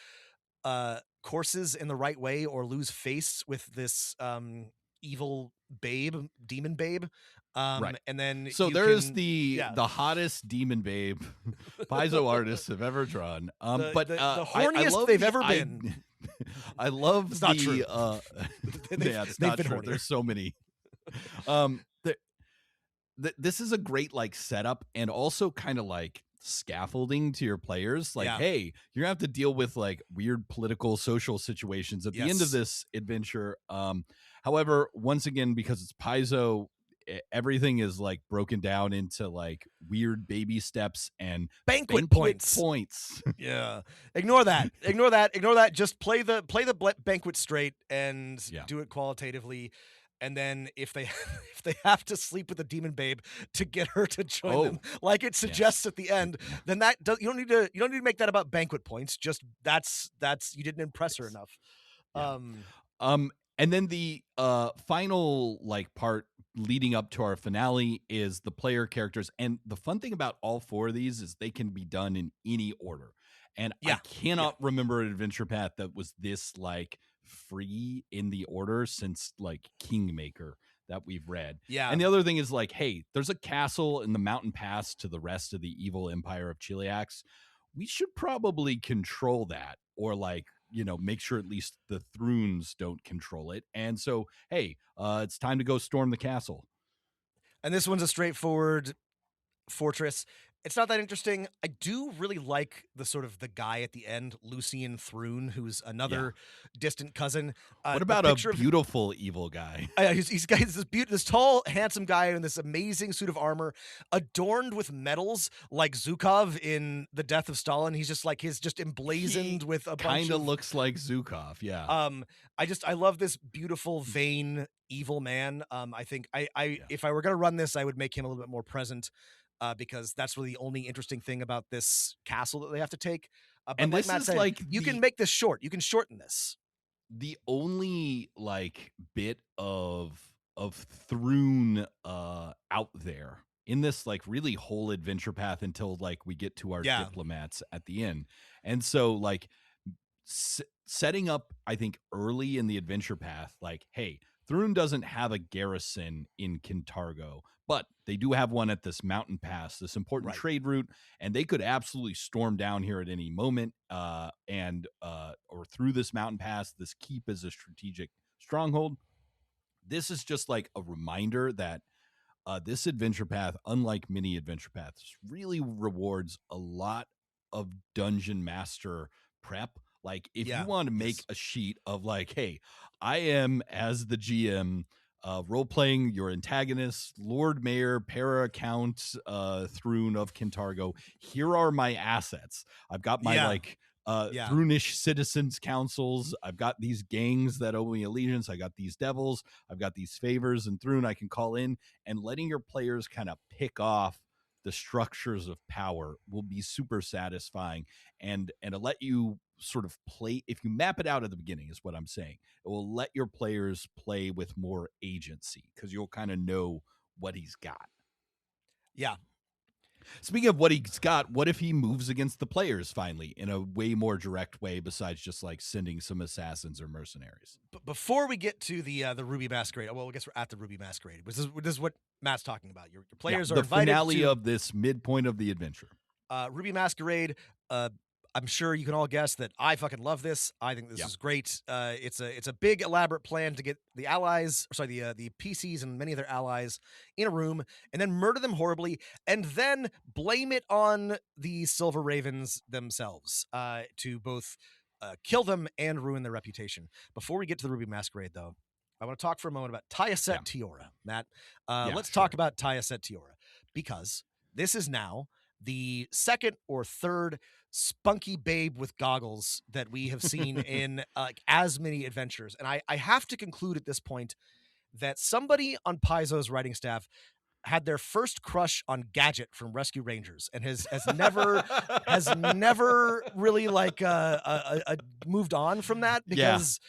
courses in the right way or lose face with this evil demon babe. Right. And then so there's the hottest demon babe Paizo artists have ever drawn. But the horniest they've ever been. I love it's not the true. yeah, it's not true. There's so many. This is a great like setup and also kind of like scaffolding to your players. Like, hey, you're gonna have to deal with like weird political, social situations at the end of this adventure. However, once again, because it's Paizo, everything is like broken down into like weird baby steps and banquet points. Yeah, ignore that. Just play the banquet straight and do it qualitatively. And then if they have to sleep with the demon babe to get her to join them, like it suggests at the end, then you don't need to make that about banquet points. Just that's you didn't impress her enough. And then the final like part leading up to our finale is the player characters. And the fun thing about all four of these is they can be done in any order. And I cannot remember an adventure path that was this like free in the order since like Kingmaker that we've read. Yeah. And the other thing is like, hey, there's a castle in the mountain pass to the rest of the evil empire of Cheliax. We should probably control that, or like, make sure at least the Thrones don't control it. And so, hey, it's time to go storm the castle. And this one's a straightforward fortress. It's not that interesting. I do really like the sort of the guy at the end, Lucian Thrune, who's another distant cousin. What about a beautiful evil guy? He's this tall, handsome guy in this amazing suit of armor, adorned with medals like Zhukov in The Death of Stalin. He's just like emblazoned with a bunch of... Kind of looks like Zhukov, yeah. I love this beautiful, vain, evil man. I think if I were going to run this, I would make him a little bit more present. Because that's really the only interesting thing about this castle that they have to take. And like this Matt is said, like you can make this short. You can shorten this. The only like bit of Thrune out there in this like really whole adventure path until like we get to our diplomats at the end. And so like setting up, I think early in the adventure path, like, hey, Thrune doesn't have a garrison in Kintargo, but they do have one at this mountain pass, this important trade route, and they could absolutely storm down here at any moment, or through this mountain pass. This keep is a strategic stronghold. This is just like a reminder that this adventure path, unlike many adventure paths, really rewards a lot of dungeon master prep. Like if you want to make a sheet of like, hey, I am as the GM role-playing your antagonist, Lord Mayor, Para-Count Thrune of Kintargo. Here are my assets. I've got my Yeah. Thrunish citizens councils. I've got these gangs that owe me allegiance. I got these devils. I've got these favors and Thrun I can call in, and letting your players kind of pick off the structures of power will be super satisfying, and to let you sort of play, if you map it out at the beginning is what I'm saying, it will let your players play with more agency because you'll kind of know what he's got. Yeah. Speaking of what he's got, what if he moves against the players finally in a way more direct way besides just like sending some assassins or mercenaries? But before we get to the Ruby Masquerade, well, I guess we're at the Ruby Masquerade. This is what Matt's talking about. Your players are the invited finale to of this midpoint of the adventure. Ruby Masquerade. I'm sure you can all guess that I fucking love this. I think this is great. It's a big elaborate plan to get the allies, the PCs and many of their allies in a room and then murder them horribly and then blame it on the Silver Ravens themselves to both kill them and ruin their reputation. Before we get to the Ruby Masquerade, though, I want to talk for a moment about Tyaset Tiora, Matt. Let's talk about Tyaset Tiora because this is now the second or third spunky babe with goggles that we have seen in as many adventures. And I have to conclude at this point that somebody on Paizo's writing staff had their first crush on Gadget from Rescue Rangers and has never really like moved on from that because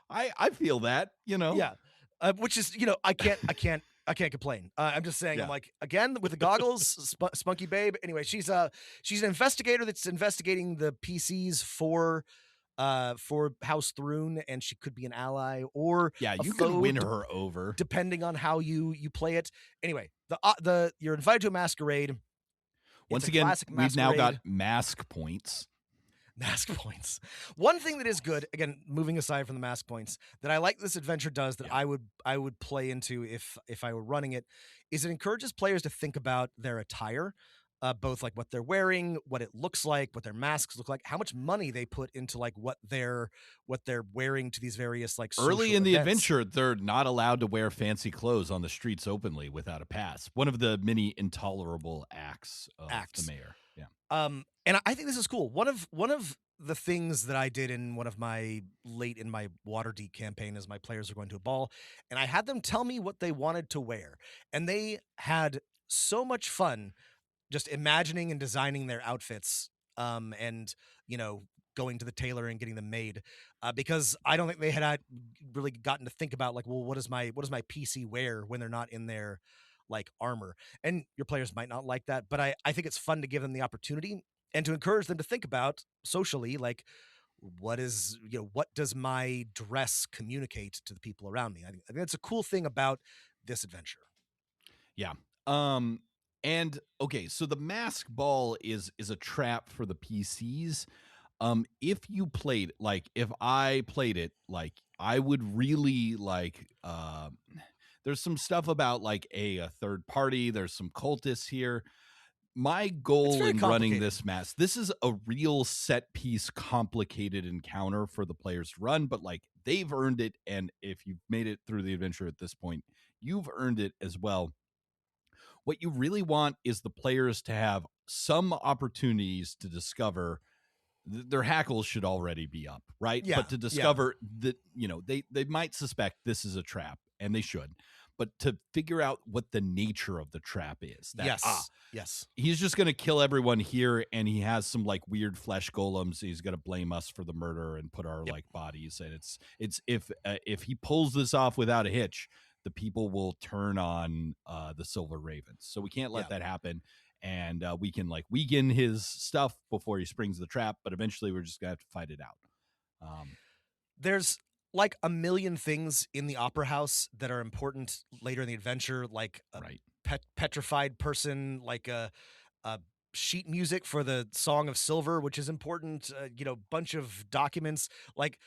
I feel that, you know. Which is, I can't complain. I'm just saying, I'm like, again, with the goggles, spunky babe. Anyway, she's an investigator that's investigating the PCs for House Thrun, and she could be an ally or you can win her over depending on how you play it. Anyway, you're invited to a masquerade. Once again, we've now got mask points. Mask points. One thing that is good, again, moving aside from the mask points, that I like this adventure does that I would play into if I were running it, is it encourages players to think about their attire, both like what they're wearing, what it looks like, what their masks look like, how much money they put into like what they're wearing to these various like social early in the events. adventure. They're not allowed to wear fancy clothes on the streets openly without a pass. One of the many intolerable acts of the mayor. Yeah. And I think this is cool. One of the things that I did in one of my late in my Waterdeep campaign is my players are going to a ball, and I had them tell me what they wanted to wear, and they had so much fun just imagining and designing their outfits, and going to the tailor and getting them made, because I don't think they had really gotten to think about like, well, what does my PC wear when they're not in their like armor? And your players might not like that, but I think it's fun to give them the opportunity and to encourage them to think about socially, like, what does my dress communicate to the people around me? I think that's a cool thing about this adventure. Yeah. And okay, so the mask ball is a trap for the PCs. If you played, like, if I played it, like, I would really like, there's some stuff about like a third party. There's some cultists here. My goal in running this mask, this is a real set piece, complicated encounter for the players to run, but like they've earned it. And if you've made it through the adventure at this point, you've earned it as well. What you really want is the players to have some opportunities to discover their hackles should already be up, right? Yeah, but to discover that, they might suspect this is a trap, and they should. But to figure out what the nature of the trap is. That, yes. He's just going to kill everyone here, and he has some like weird flesh golems. He's going to blame us for the murder and put our like bodies. And it's if he pulls this off without a hitch, the people will turn on the Silver Ravens. So we can't let that happen. And we can like weaken his stuff before he springs the trap, but eventually we're just gonna have to fight it out. There's like a million things in the opera house that are important later in the adventure, like a petrified person, like a sheet music for the Song of Silver, which is important, bunch of documents. Like,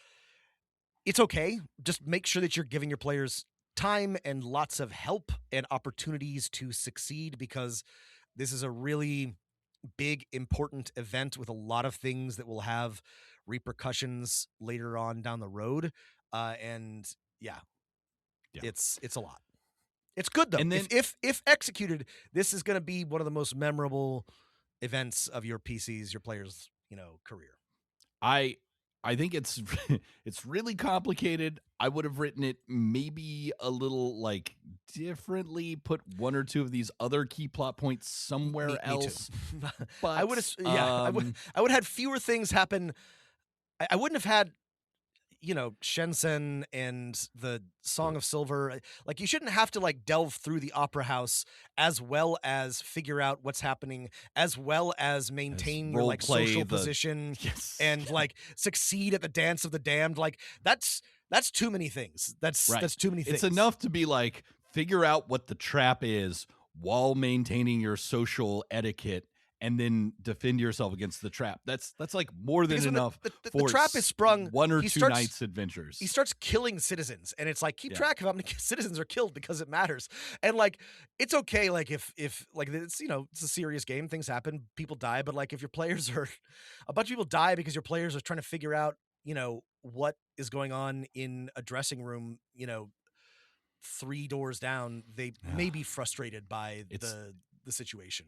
it's okay. Just make sure that you're giving your players time and lots of help and opportunities to succeed, because this is a really big, important event with a lot of things that will have repercussions later on down the road. It's a lot. It's good though. And then, if executed, this is going to be one of the most memorable events of your PC's, your players' career. I I think it's it's really complicated. I would have written it maybe a little like differently, put one or two of these other key plot points somewhere Me too. else. But I would have, yeah, I would have had fewer things happen. I wouldn't have had, Shensen and the Song of Silver. Like, you shouldn't have to like delve through the opera house as well as figure out what's happening, as well as maintain your role like play social the- position yes. and like succeed at the dance of the damned. Like, that's too many things. That's Right. too many things. It's enough to be like figure out what the trap is while maintaining your social etiquette and then defend yourself against the trap. That's like more than Because when enough the for trap is sprung, one or he two starts- nights adventures. He starts killing citizens, and it's like, keep Yeah. track of how many citizens are killed because it matters. And like, it's okay, like if like it's it's a serious game, things happen, people die, but like if your players are a bunch of people die because your players are trying to figure out what is going on in a dressing room 3 doors down, they may be frustrated by the situation.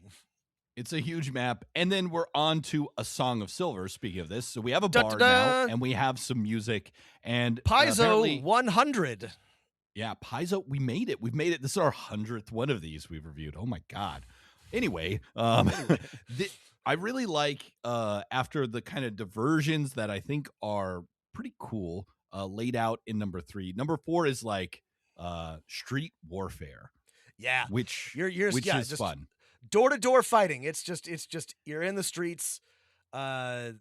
It's a huge map. And then we're on to a Song of Silver, speaking of this. So we have a bar Da-da-da! now, and we have some music. And Paizo apparently- 100. Yeah, Paizo, we made it. We've made it. This is our 100th one of these we've reviewed. Oh my God. Anyway, I really like after the kind of diversions that I think are pretty cool, laid out in number 3. Number 4 is like street warfare, Yeah. which Which is just fun. door-to-door fighting. It's just you're in the streets, and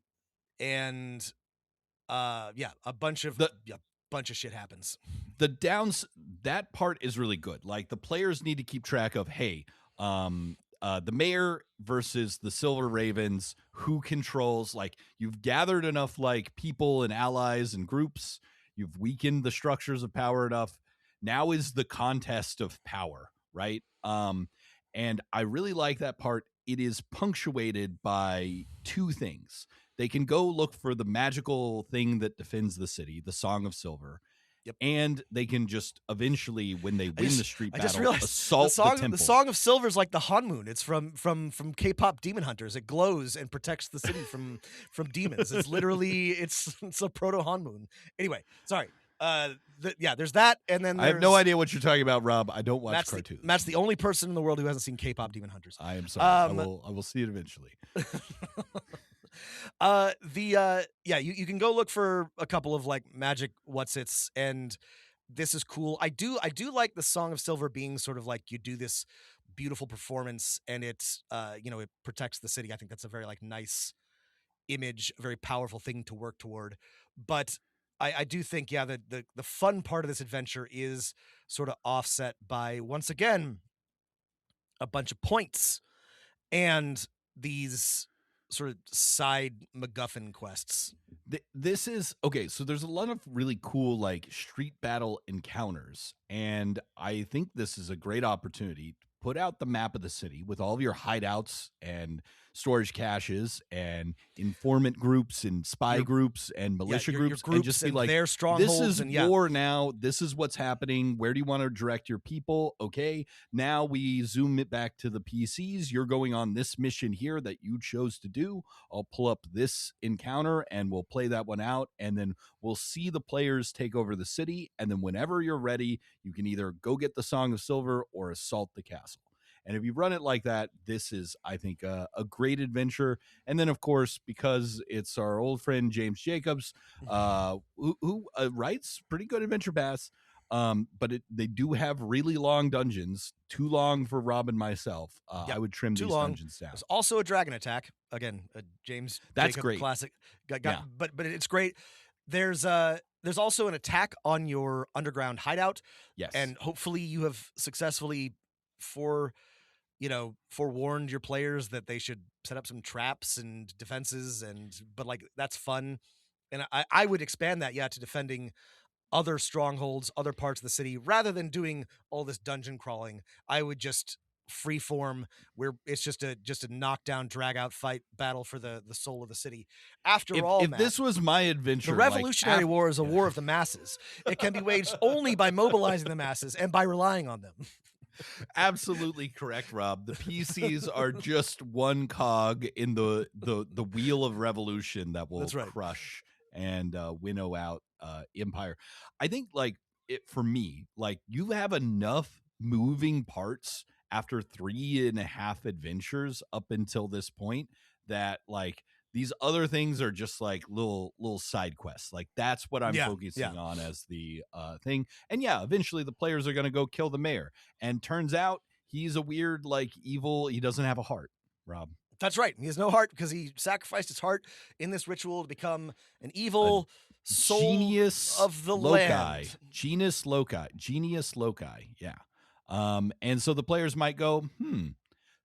a bunch of shit happens. That part is really good. Like the players need to keep track of, hey, the mayor versus the Silver Ravens, who controls, like, you've gathered enough like people and allies and groups, you've weakened the structures of power enough. Now is the contest of power, right? And I really like that part. It is punctuated by 2 things. They can go look for the magical thing that defends the city, the Song of Silver. Yep. And they can just eventually, when they win the street I battle, just realized assault the temple. The Song of Silver is like the Hanmoon. It's from K-pop Demon Hunters. It glows and protects the city from demons. It's literally it's a proto Hanmoon. Anyway, sorry. There's that, and then I have no idea what you're talking about, Rob. I don't watch cartoons. Matt's the only person in the world who hasn't seen K-pop Demon Hunters. I am sorry. I will see it eventually. You can go look for a couple of like magic whatsits, and this is cool. I do like the Song of Silver being sort of like you do this beautiful performance, and it protects the city. I think that's a very like nice image, a very powerful thing to work toward. But I do think the fun part of this adventure is sort of offset by, once again, a bunch of points and these sort of side MacGuffin quests. This is okay. So there's a lot of really cool like street battle encounters, and I think this is a great opportunity to put out the map of the city with all of your hideouts and storage caches and informant groups and spy groups and militia your groups, groups and just be and like, their strongholds, this is and war now. This is what's happening. Where do you want to direct your people? Okay, now we zoom it back to the PCs. You're going on this mission here that you chose to do. I'll pull up this encounter and we'll play that one out, and then we'll see the players take over the city. And then whenever you're ready, you can either go get the Song of Silver or assault the castle. And if you run it like that, this is, I think, a great adventure. And then, of course, because it's our old friend James Jacobs, who writes pretty good adventure paths, but they do have really long dungeons, too long for Rob and myself. I would trim these dungeons down. There's also a dragon attack. Again, James That's Jacob great. classic. Yeah. But it's great. There's also an attack on your underground hideout. Yes. And hopefully you have successfully forewarned your players that they should set up some traps and defenses, but like that's fun. And I would expand that, to defending other strongholds, other parts of the city, rather than doing all this dungeon crawling. I would just freeform where it's just a knockdown, drag out fight battle for the soul of the city. After all, if this was my adventure, the Revolutionary War is a war of the masses. It can be waged only by mobilizing the masses and by relying on them. Absolutely correct, Rob. The PCs are just one cog in the wheel of revolution that will That's right. crush and winnow out Empire. I think like it for me, like you have enough moving parts after 3.5 adventures up until this point that like these other things are just like little side quests. Like that's what I'm Yeah, focusing yeah. on as the thing. And yeah, eventually the players are going to go kill the mayor. And turns out he's a weird, like evil. He doesn't have a heart, Rob. That's right. He has no heart because he sacrificed his heart in this ritual to become an A evil soul genius of the loci. land. Genius loci. Yeah. And so the players might go,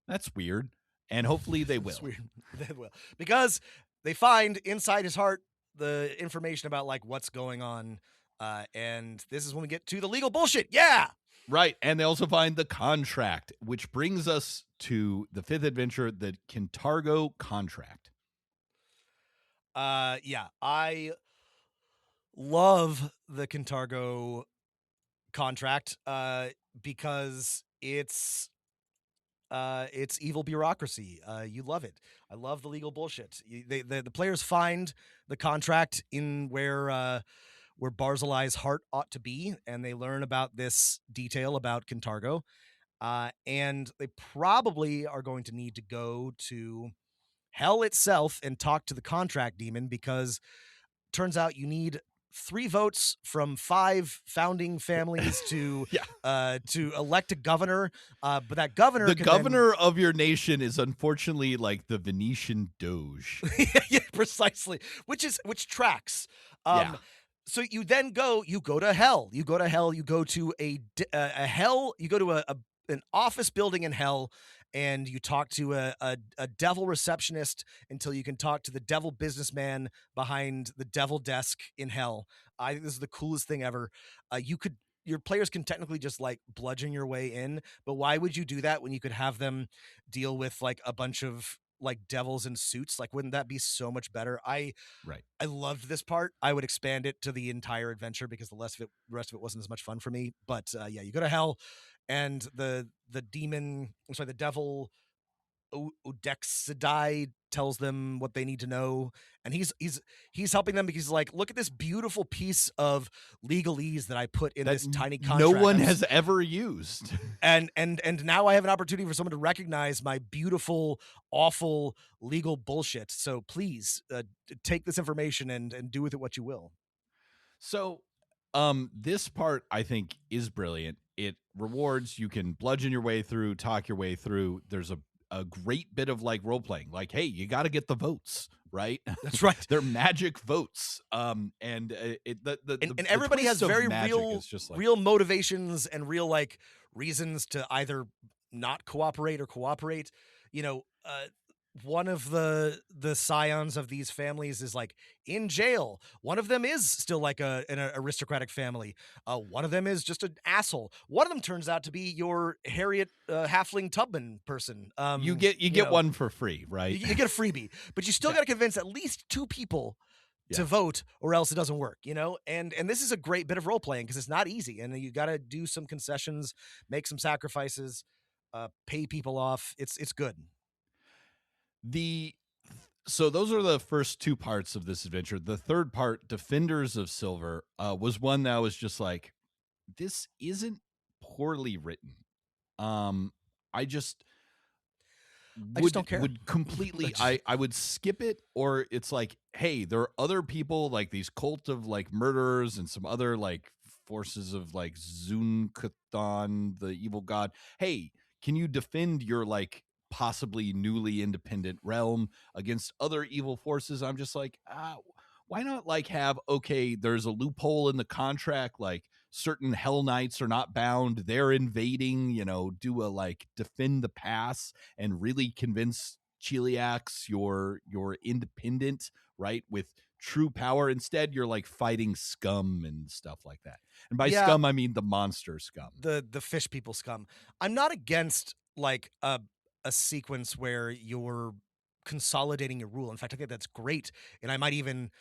that's weird. And hopefully they will. It's weird. They will. Because they find inside his heart the information about like what's going on. And this is when we get to the legal bullshit. Yeah. Right. And they also find the contract, which brings us to the 5th adventure, the Kintargo contract. Yeah. I love the Kintargo contract because it's evil bureaucracy. You love it. I love the legal bullshit. The players find the contract in where Barzilai's heart ought to be, and they learn about this detail about Kintargo. And they probably are going to need to go to Hell itself and talk to the contract demon because turns out you need 3 votes from 5 founding families to to elect a governor. But that governor, the governor of your nation is unfortunately like the Venetian Doge. yeah, precisely, which tracks. Yeah. So you then go to Hell. You go to Hell. You go to a Hell. You go to an office building in Hell, and you talk to a devil receptionist until you can talk to the devil businessman behind the devil desk in Hell. I think this is the coolest thing ever. Your players can technically just like bludgeon your way in, but why would you do that when you could have them deal with like a bunch of like devils in suits? Like, wouldn't that be so much better? I loved this part. I would expand it to the entire adventure because the rest of it wasn't as much fun for me. But yeah, you go to Hell, and the devil Udexidai tells them what they need to know, and he's helping them because he's like, look at this beautiful piece of legalese that I put in this tiny contract no one has ever used. and now I have an opportunity for someone to recognize my beautiful, awful legal bullshit. So please take this information and do with it what you will. So this part I think is brilliant. It rewards, you can bludgeon your way through, talk your way through. There's a great bit of like role playing, like, hey, you got to get the votes, right? That's right. They're magic votes. And everybody has very real motivations and real like reasons to either not cooperate or cooperate. You know, one of the scions of these families is like in jail. One of them is still like an aristocratic family. One of them is just an asshole. One of them turns out to be your Harriet Halfling Tubman person. You get one for free, right? You get a freebie, but you still got to convince at least 2 people to vote, or else it doesn't work, you know? And this is a great bit of role playing because it's not easy, and you got to do some concessions, make some sacrifices, pay people off. It's good. So those are the first 2 parts of this adventure. The third part, Defenders of Silver, was one that was just like, this isn't poorly written. I just don't care. Would completely I would skip it, or it's like, hey, there are other people like these cult of like murderers and some other like forces of like Zun-Kuthon, the evil god. Hey, can you defend your like possibly newly independent realm against other evil forces? I'm just like, why not like have, okay, there's a loophole in the contract, like certain Hell Knights are not bound, they're invading, do a like defend the pass and really convince Cheliax you're independent, right, with true power. Instead, you're like fighting scum and stuff like that. And by scum, I mean the monster scum, the fish people scum. I'm not against like a sequence where you're consolidating your rule. In fact, I think that's great, and I might even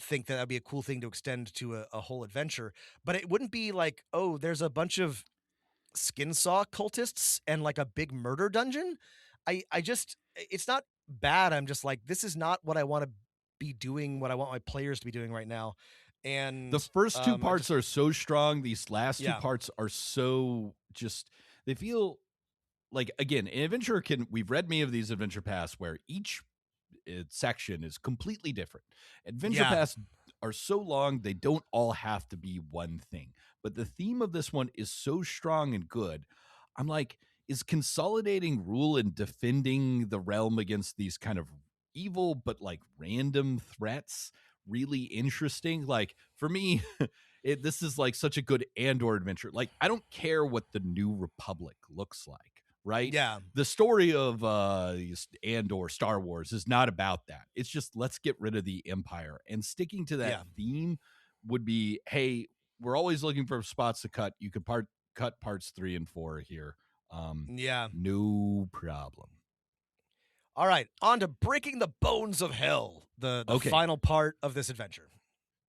think that would be a cool thing to extend to a whole adventure. But it wouldn't be like, oh, there's a bunch of skin saw cultists and like a big murder dungeon. I just it's not bad. I'm just like, this is not what I want to be doing, what I want my players to be doing right now. The And first two I parts just are so strong. These last two yeah. parts are so just, they feel like, again, an adventure can, we've read many of these adventure paths where each section is completely different. Adventure Yeah. paths are so long, they don't all have to be one thing. But the theme of this one is so strong and good. I'm like, is consolidating rule and defending the realm against these kind of evil but like random threats really interesting? Like for me, this is like such a good Andor adventure. Like I don't care what the New Republic looks like, right? Yeah. The story of Andor Star Wars is not about that. It's just, let's get rid of the Empire, and sticking to that Yeah. theme would be, hey, we're always looking for spots to cut. You could cut parts 3 and 4 here. Yeah. No problem. All right, on to Breaking the Bones of Hell, the Okay. final part of this adventure.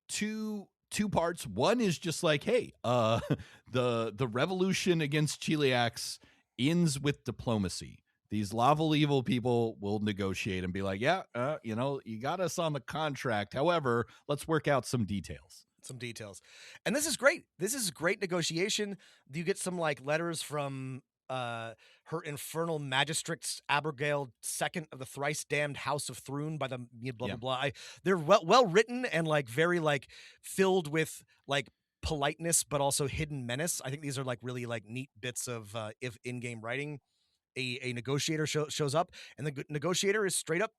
Two parts. One is just like, hey, the revolution against Cheliax ends with diplomacy. These lawful evil people will negotiate and be like, yeah, you got us on the contract. However, let's work out some details. And this is great. This is great negotiation. You get some like letters from her infernal magistrates, Abigail II of the thrice damned House of Thrune by the blah blah blah. They're well written and like very like filled with like politeness, but also hidden menace. I think these are like really like neat bits of if in-game writing. A negotiator shows up, and the negotiator is straight up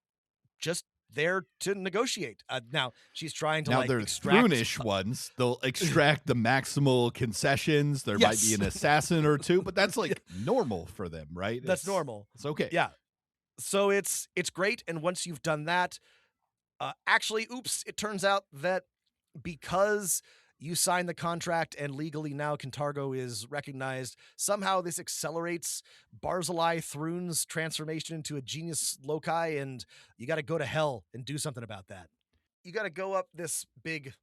just there to negotiate. Now she's trying to like they're extract Thrunish ones. They'll extract the maximal concessions. There might be an assassin or two, but that's like normal for them, right? That's normal. It's okay. Yeah. So it's great. And once you've done that, actually, oops, it turns out that because you signed the contract and legally now Cantargo is recognized, somehow this accelerates Barzillai Thrune's transformation into a genius loci, and you got to go to hell and do something about that. You got to go up this big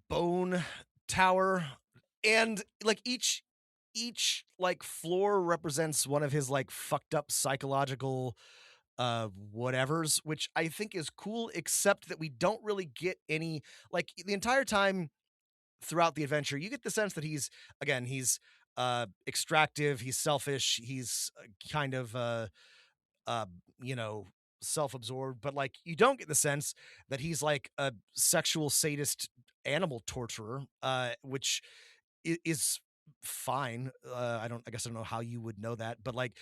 bone tower, and like each like floor represents one of his like fucked up psychological whatevers, which I think is cool, except that we don't really get any, like, the entire time throughout the adventure you get the sense that he's extractive, he's selfish, he's kind of uh you know self-absorbed, but like you don't get the sense that he's like a sexual sadist animal torturer, which is fine. I guess I don't know how you would know that, but like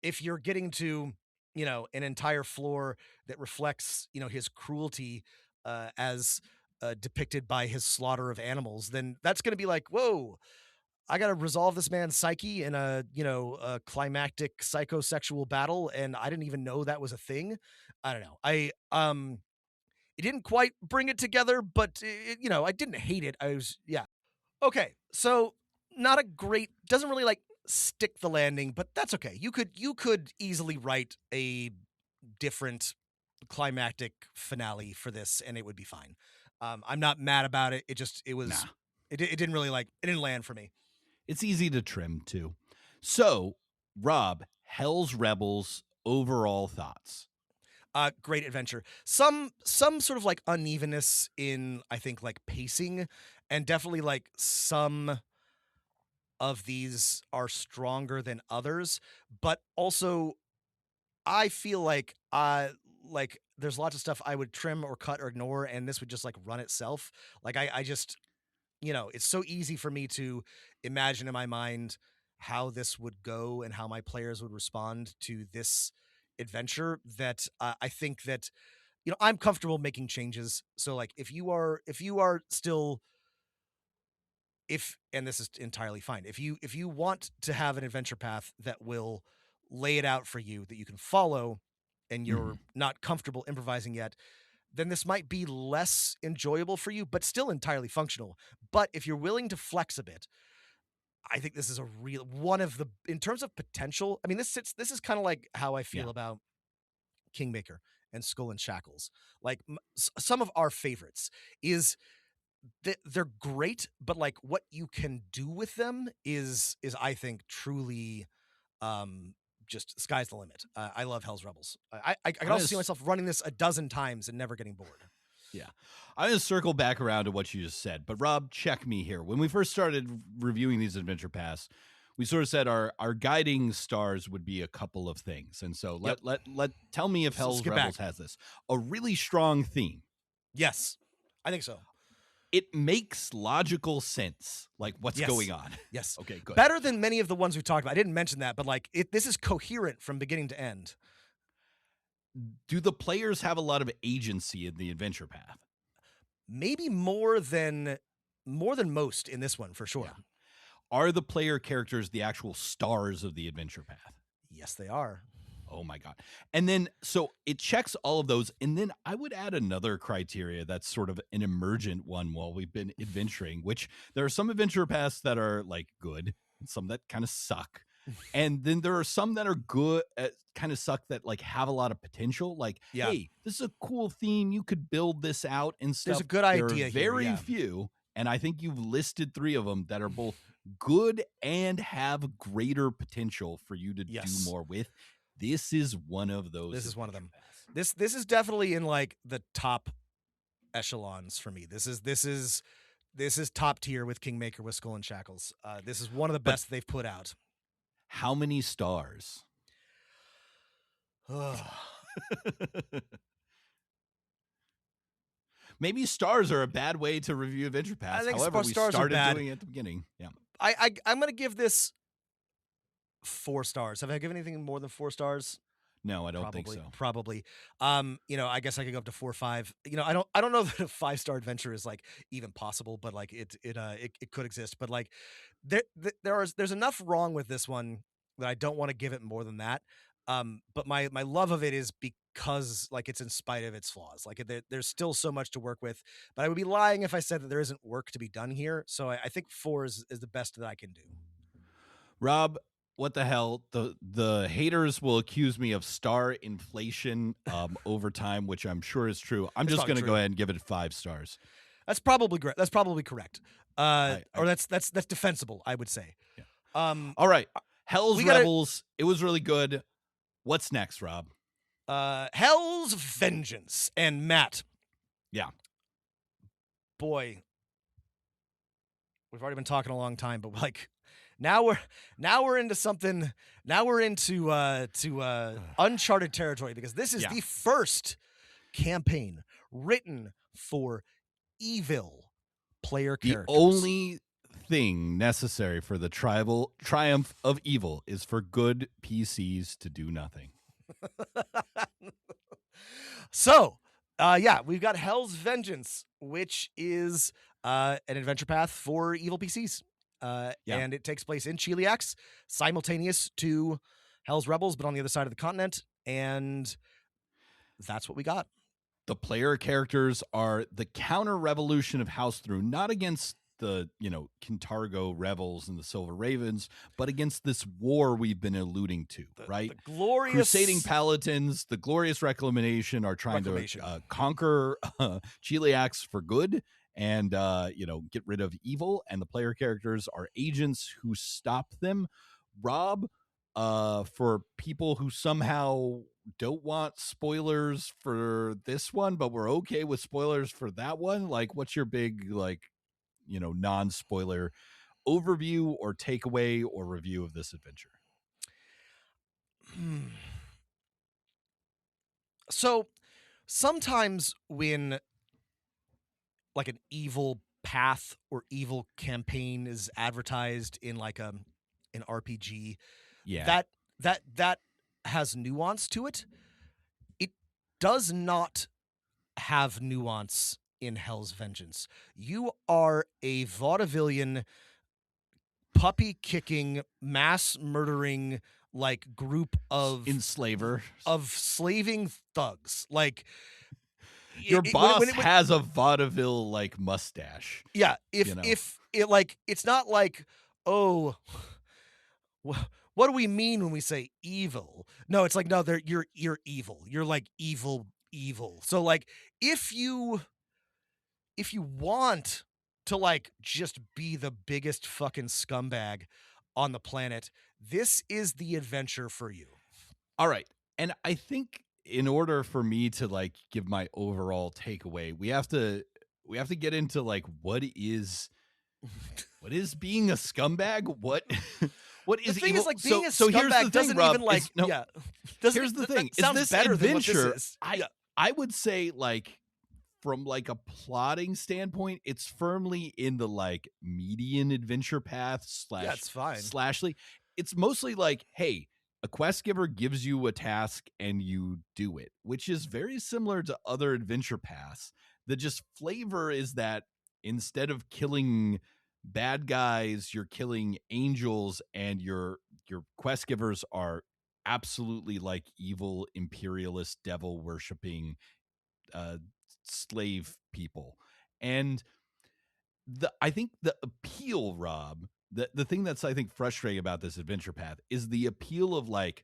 if you're getting to an entire floor that reflects his cruelty as depicted by his slaughter of animals, then that's going to be like, whoa, I got to resolve this man's psyche in a climactic psychosexual battle, and I didn't even know that was a thing. I don't know. It didn't quite bring it together, but I didn't hate it. I was okay. So not a great, doesn't really like stick the landing, but that's okay. You could easily write a different climactic finale for this, and it would be fine. I'm not mad about it. It didn't really it didn't land for me. It's easy to trim too. So, Rob, Hell's Rebels, overall thoughts? Great adventure. Some sort of like unevenness in, I think, like pacing, and definitely like some of these are stronger than others, but also I feel like there's lots of stuff I would trim or cut or ignore, and this would just like run itself. Like I just it's so easy for me to imagine in my mind how this would go and how my players would respond to this adventure, that I think that I'm comfortable making changes. So like if you are still, and this is entirely fine, if you want to have an adventure path that will lay it out for you that you can follow, and you're not comfortable improvising yet, then this might be less enjoyable for you, but still entirely functional. But if you're willing to flex a bit, I think this is a real one of the, in terms of potential. I mean, this is kind of like how I feel about Kingmaker and Skull and Shackles. Like some of our favorites is they're great, but like what you can do with them is I think truly just sky's the limit. I love Hell's Rebels. I can also see myself running this a dozen times and never getting bored. Yeah. I'm going to circle back around to what you just said, but Rob, check me here. When we first started reviewing these Adventure Pass, we sort of said our guiding stars would be a couple of things. And so tell me if Hell's Rebels has this. A really strong theme. Yes, I think so. It makes logical sense, like what's going on. Yes. Okay, good. Better than many of the ones we've talked about. I didn't mention that, but like this is coherent from beginning to end. Do the players have a lot of agency in the adventure path? Maybe more than most in this one, for sure. Yeah. Are the player characters the actual stars of the adventure path? Yes, they are. Oh my God. And then, so it checks all of those. And then I would add another criteria that's sort of an emergent one while we've been adventuring, which there are some adventure paths that are like good and some that kind of suck. And then there are some that are good, kind of suck, that like have a lot of potential. Like, hey, this is a cool theme. You could build this out and stuff. There's a good idea here. Very here, few. And I think you've listed 3 of them that are both good and have greater potential for you to do more with. This is one of those. This is one of them. This is definitely in like the top echelons for me. This is top tier with Kingmaker with Skull and Shackles. This is one of the best they've put out. How many stars? Maybe stars are a bad way to review Adventure Pass. I think However, we stars started are bad. doing it at the beginning. Yeah. I'm going to give this 4 stars. Have I given anything more than 4 stars? No, I don't think so. Probably. I guess I could go up to 4 or 5. I don't know that a 5-star adventure is like even possible, but like it could exist. But like there's enough wrong with this one that I don't want to give it more than that. But my love of it is because like it's in spite of its flaws. Like there's still so much to work with, but I would be lying if I said that there isn't work to be done here. So I think 4 is the best that I can do. Rob, what the hell? The haters will accuse me of star inflation over time, which I'm sure is true. I'm just going to go ahead and give it 5 stars. That's probably great. That's probably correct. Or that's defensible, I would say. Yeah. All right. Hell's Rebels. It was really good. What's next, Rob? Hell's Vengeance. And Matt. Yeah. Boy. We've already been talking a long time, but like now we're into something. Now we're into uncharted territory, because this is the first campaign written for evil player characters. The only thing necessary for the triumph of evil is for good PCs to do nothing. So, we've got Hell's Vengeance, which is an adventure path for evil PCs. And it takes place in Cheliax, simultaneous to Hell's Rebels, but on the other side of the continent. And that's what we got. The player characters are the counter-revolution of House Through, not against the, Kintargo rebels and the Silver Ravens, but against this war we've been alluding to, right? The glorious Crusading Paladins, the glorious Reclamation are trying to conquer Cheliax for good and, get rid of evil. And the player characters are agents who stop them. Rob, for people who somehow don't want spoilers for this one, but we're okay with spoilers for that one, like, what's your big, non-spoiler overview or takeaway or review of this adventure? So sometimes when like an evil path or evil campaign is advertised in like an RPG, that has nuance to it. It does not have nuance in Hell's Vengeance. You are a vaudevillian, puppy-kicking, mass-murdering, like, group of slaving thugs. Like, your boss has a vaudeville like mustache. Yeah, if it like, it's not like, oh, what do we mean when we say evil? No, it's like, no, you're evil. You're like evil. So like, if you want to like just be the biggest fucking scumbag on the planet, this is the adventure for you. All right. And I think in order for me to like give my overall takeaway, we have to get into like what is being a scumbag? What is the thing evil? is, like, being a so here's the scumbag thing, doesn't Rob, even like is, no, yeah. here's the thing. That sounds is this better than what this adventure? is. I would say like from like a plotting standpoint, it's firmly in the like median adventure path slash it's fine. slashly. It's mostly like, hey, a quest giver gives you a task and you do it, which is very similar to other adventure paths. The just flavor is that instead of killing bad guys, you're killing angels, and your quest givers are absolutely like evil imperialist devil worshipping slave people. And I think the appeal, Rob, the thing that's I think frustrating about this adventure path is the appeal of like,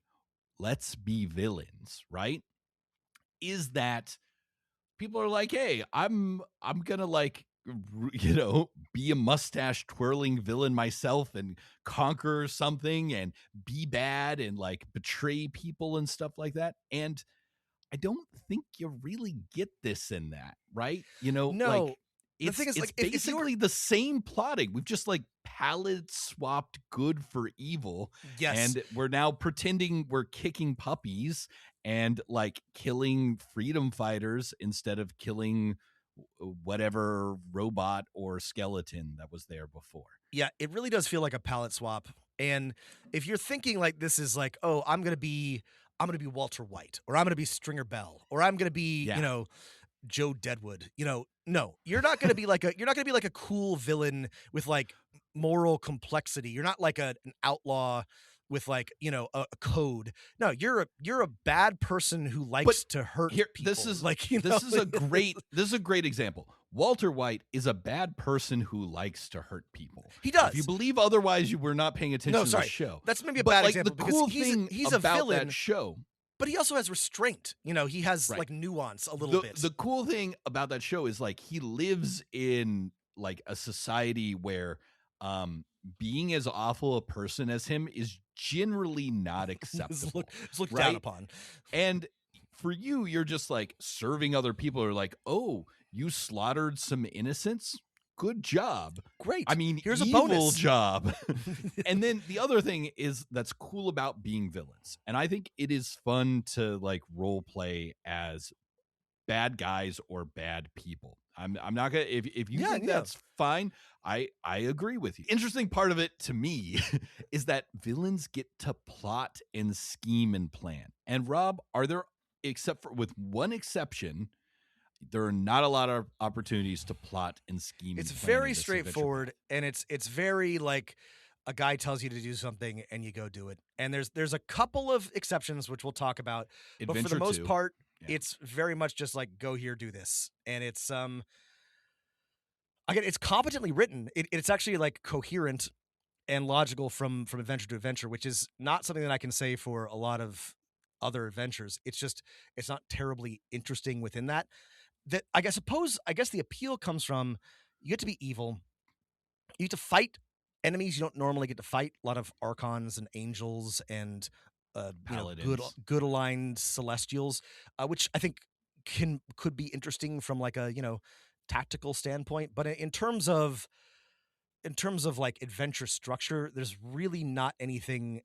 let's be villains, right? Is that people are like, hey, I'm gonna like be a mustache twirling villain myself and conquer something and be bad and like betray people and stuff like that. And I don't think you really get this in that, right? No. Like The thing is, it's like, if you basically the same plotting. We've just like palette swapped good for evil. Yes. And we're now pretending we're kicking puppies and like killing freedom fighters instead of killing whatever robot or skeleton that was there before. Yeah, it really does feel like a palette swap. And if you're thinking like this is like, oh, I'm gonna be Walter White, or I'm gonna be Stringer Bell, or I'm gonna be, Joe Deadwood. No, you're not gonna be like a cool villain with like moral complexity. You're not like an outlaw with like, a code. No, you're a bad person who likes to hurt people. This is like, this is a great example. Walter White is a bad person who likes to hurt people. He does. If you believe otherwise, you were not paying attention to the show. That's maybe a bad example, the cool because thing he's about a villain, that show. but he also has restraint. He has like nuance a little bit. The cool thing about that show is like he lives in like a society where being as awful a person as him is generally not acceptable. It's looked down upon. And for you, you're just like serving other people are like, oh, you slaughtered some innocents? Good job. Great. I mean, here's evil a bonus job. And then the other thing is that's cool about being villains. And I think it is fun to like role play as bad guys or bad people. I'm not gonna if you think that's fine, I agree with you. Interesting part of it to me is that villains get to plot and scheme and plan. And Rob, are there, except for with one exception, there are not a lot of opportunities to plot and scheme. It's very straightforward, and it's very like a guy tells you to do something and you go do it. And there's a couple of exceptions which we'll talk about, but for the most part, it's very much just like go here, do this, and it's again, it's competently written. It's actually like coherent and logical from adventure to adventure, which is not something that I can say for a lot of other adventures. It's not terribly interesting within that. That I guess the appeal comes from you get to be evil. You get to fight enemies you don't normally get to fight. A lot of archons and angels and good aligned celestials, which I think could be interesting from like a tactical standpoint. But in terms of like adventure structure, there's really not anything.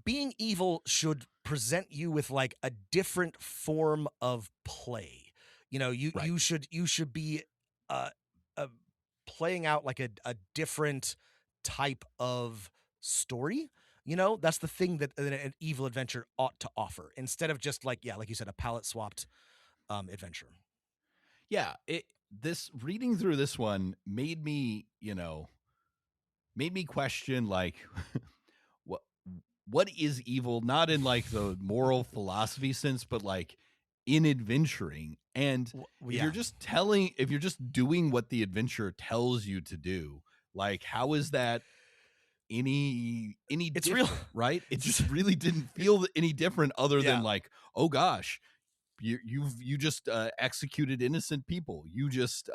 Being evil should present you with like a different form of play. You should be playing out like a different type of story. That's the thing that an evil adventure ought to offer, instead of just like you said, a palette swapped adventure. Yeah, this reading through this one made me question like what is evil, not in like the moral philosophy sense, but like in adventuring. And if you're just doing what the adventure tells you to do, like how is that any it's different, real, right? It just really didn't feel any different other than like, oh gosh, you just executed innocent people. You just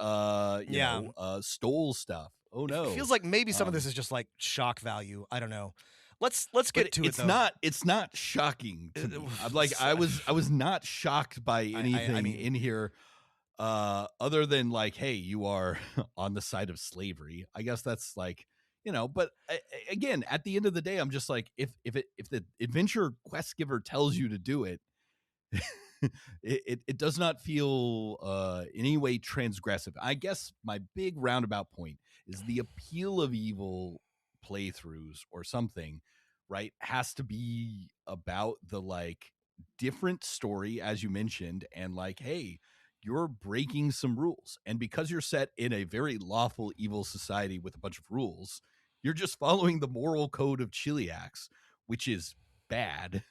stole stuff. Oh no. It feels like maybe some of this is just like shock value. I don't know. Let's get to it though. It's not shocking to me. I'm like I was not shocked by anything in here other than like, hey, you are on the side of slavery. I guess that's like, but again, at the end of the day, I'm just like, if the adventure quest giver tells you to do it, it does not feel in any way transgressive. I guess my big roundabout point is the appeal of evil playthroughs or something, right, has to be about the like different story, as you mentioned, and like, hey, you're breaking some rules, and because you're set in a very lawful evil society with a bunch of rules, you're just following the moral code of Cheliax, which is bad.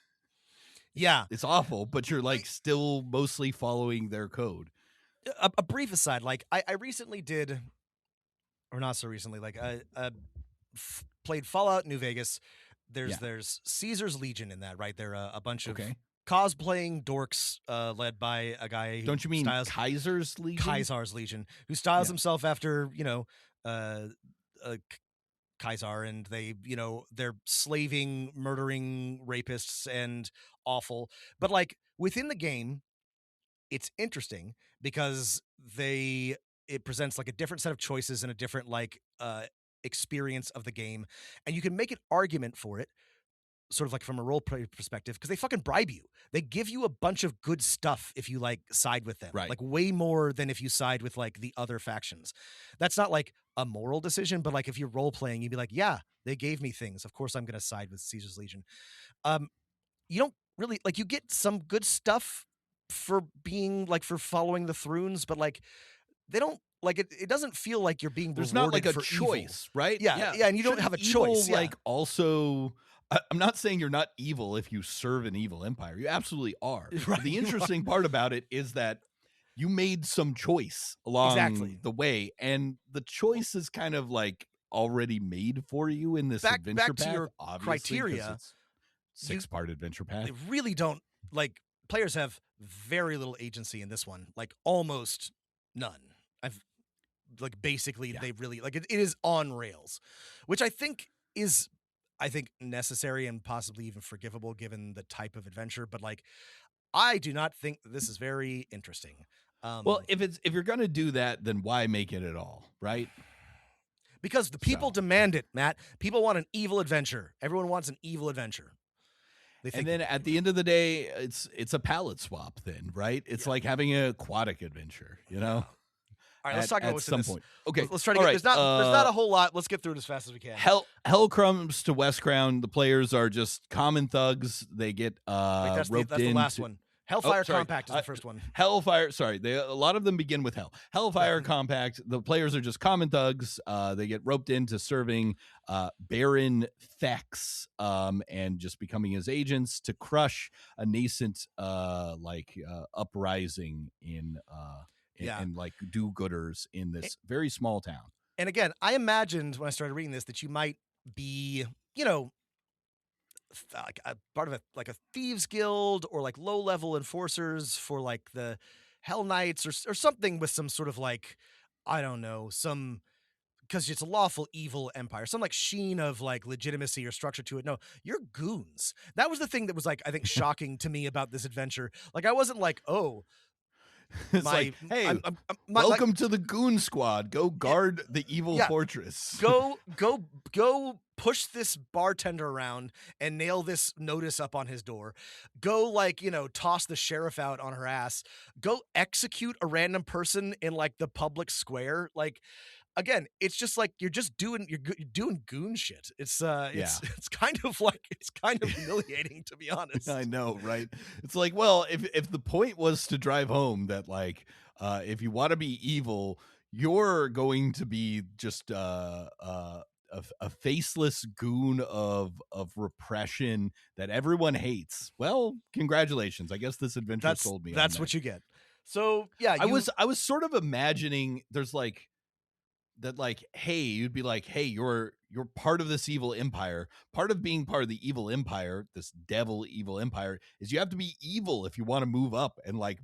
Yeah, it's awful, but you're like still mostly following their code. A brief aside, like I recently did, or not so recently, like played Fallout New Vegas. There's Caesar's Legion in that, right? They're a bunch of cosplaying dorks led by a guy. Don't you mean Kaiser's Legion? Kaiser's Legion, who styles himself after Kaiser, and they, they're slaving, murdering rapists and awful. But like within the game, it's interesting because it presents like a different set of choices and a different like experience of the game, and you can make an argument for it sort of like from a role play perspective, because they fucking bribe you. They give you a bunch of good stuff if you like side with them, right? Like way more than if you side with like the other factions. That's not like a moral decision, but like if you're role playing, you'd be like, yeah, they gave me things. Of course, I'm going to side with Caesar's Legion. You don't really like, you get some good stuff for being like for following the Thrones, but like they don't like it doesn't feel like you're being there's not like a for choice, evil. right? Yeah, and you don't have a choice. Like also, I'm not saying you're not evil if you serve an evil empire. You absolutely are. Right, the interesting part about it is that you made some choice along the way, and the choice is kind of like already made for you in this adventure back path. To your criteria, it's 6-part adventure path. They really don't like players have very little agency in this one, like almost none. I've like basically they really like it is on rails, which I think is necessary and possibly even forgivable given the type of adventure. But like, I do not think this is very interesting. Well, if you're going to do that, then why make it at all, right? Because the people demand it, Matt. People want an evil adventure. Everyone wants an evil adventure. And then at the end of the day, it's a palette swap then, right? It's like having an aquatic adventure, you know? All right, let's talk about what's in this. Point. Okay, let's try to get. There's not a whole lot. Let's get through it as fast as we can. Hell comes to Westcrown. The players are just common thugs. They get that's roped the last one. Hellfire Compact is the first one. Hellfire. Sorry, a lot of them begin with hell. Hellfire Compact. The players are just common thugs. They get roped into serving Baron Thex, and just becoming his agents to crush a nascent uprising and like do-gooders in this very small town. And again, I imagined when I started reading this that you might be, like a part of a thieves guild or like low-level enforcers for like the Hell Knights or something with some sort of like, I don't know, some, because it's a lawful evil empire, some like sheen of like legitimacy or structure to it. No, you're goons. That was the thing that was like, I think, shocking to me about this adventure. Like I wasn't like, oh, it's like, hey, welcome to the goon squad. Go guard the evil fortress. Go push this bartender around and nail this notice up on his door. Go toss the sheriff out on her ass. Go execute a random person in like the public square. Like, again, it's just like you're doing goon shit. It's kind of humiliating, to be honest. I know, right? It's like, well, if the point was to drive home that like if you want to be evil, you're going to be just a faceless goon of repression that everyone hates. Well, congratulations. I guess this adventure sold me. That's what you get. So yeah, I was sort of imagining there's like that like, hey, you'd be like, hey, you're part of this evil empire. Part of being part of the evil empire, this devil evil empire, is you have to be evil if you want to move up and like,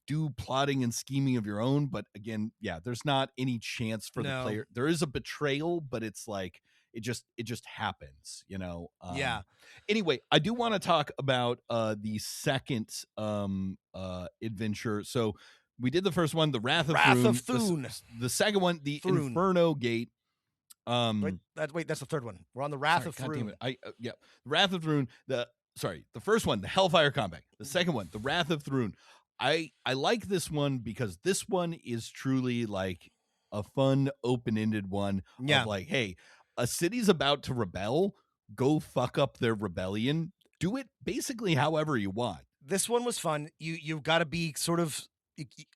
do plotting and scheming of your own. But again, yeah, there's not any chance for the No. player. There is a betrayal, but it's like it just happens. Yeah. Anyway, I do want to talk about the second adventure. So we did the first one, the Wrath of Thune. The second one, the Thune. Inferno Gate. Wait, that's the third one. We're on the Wrath of Thune. Yeah, Wrath of Thune. The first one, the Hellfire Combat. The second one, the Wrath of Thune. I like this one because this one is truly like a fun, open-ended one. Yeah. Of like, hey, a city's about to rebel. Go fuck up their rebellion. Do it basically however you want. This one was fun. You've got to be sort of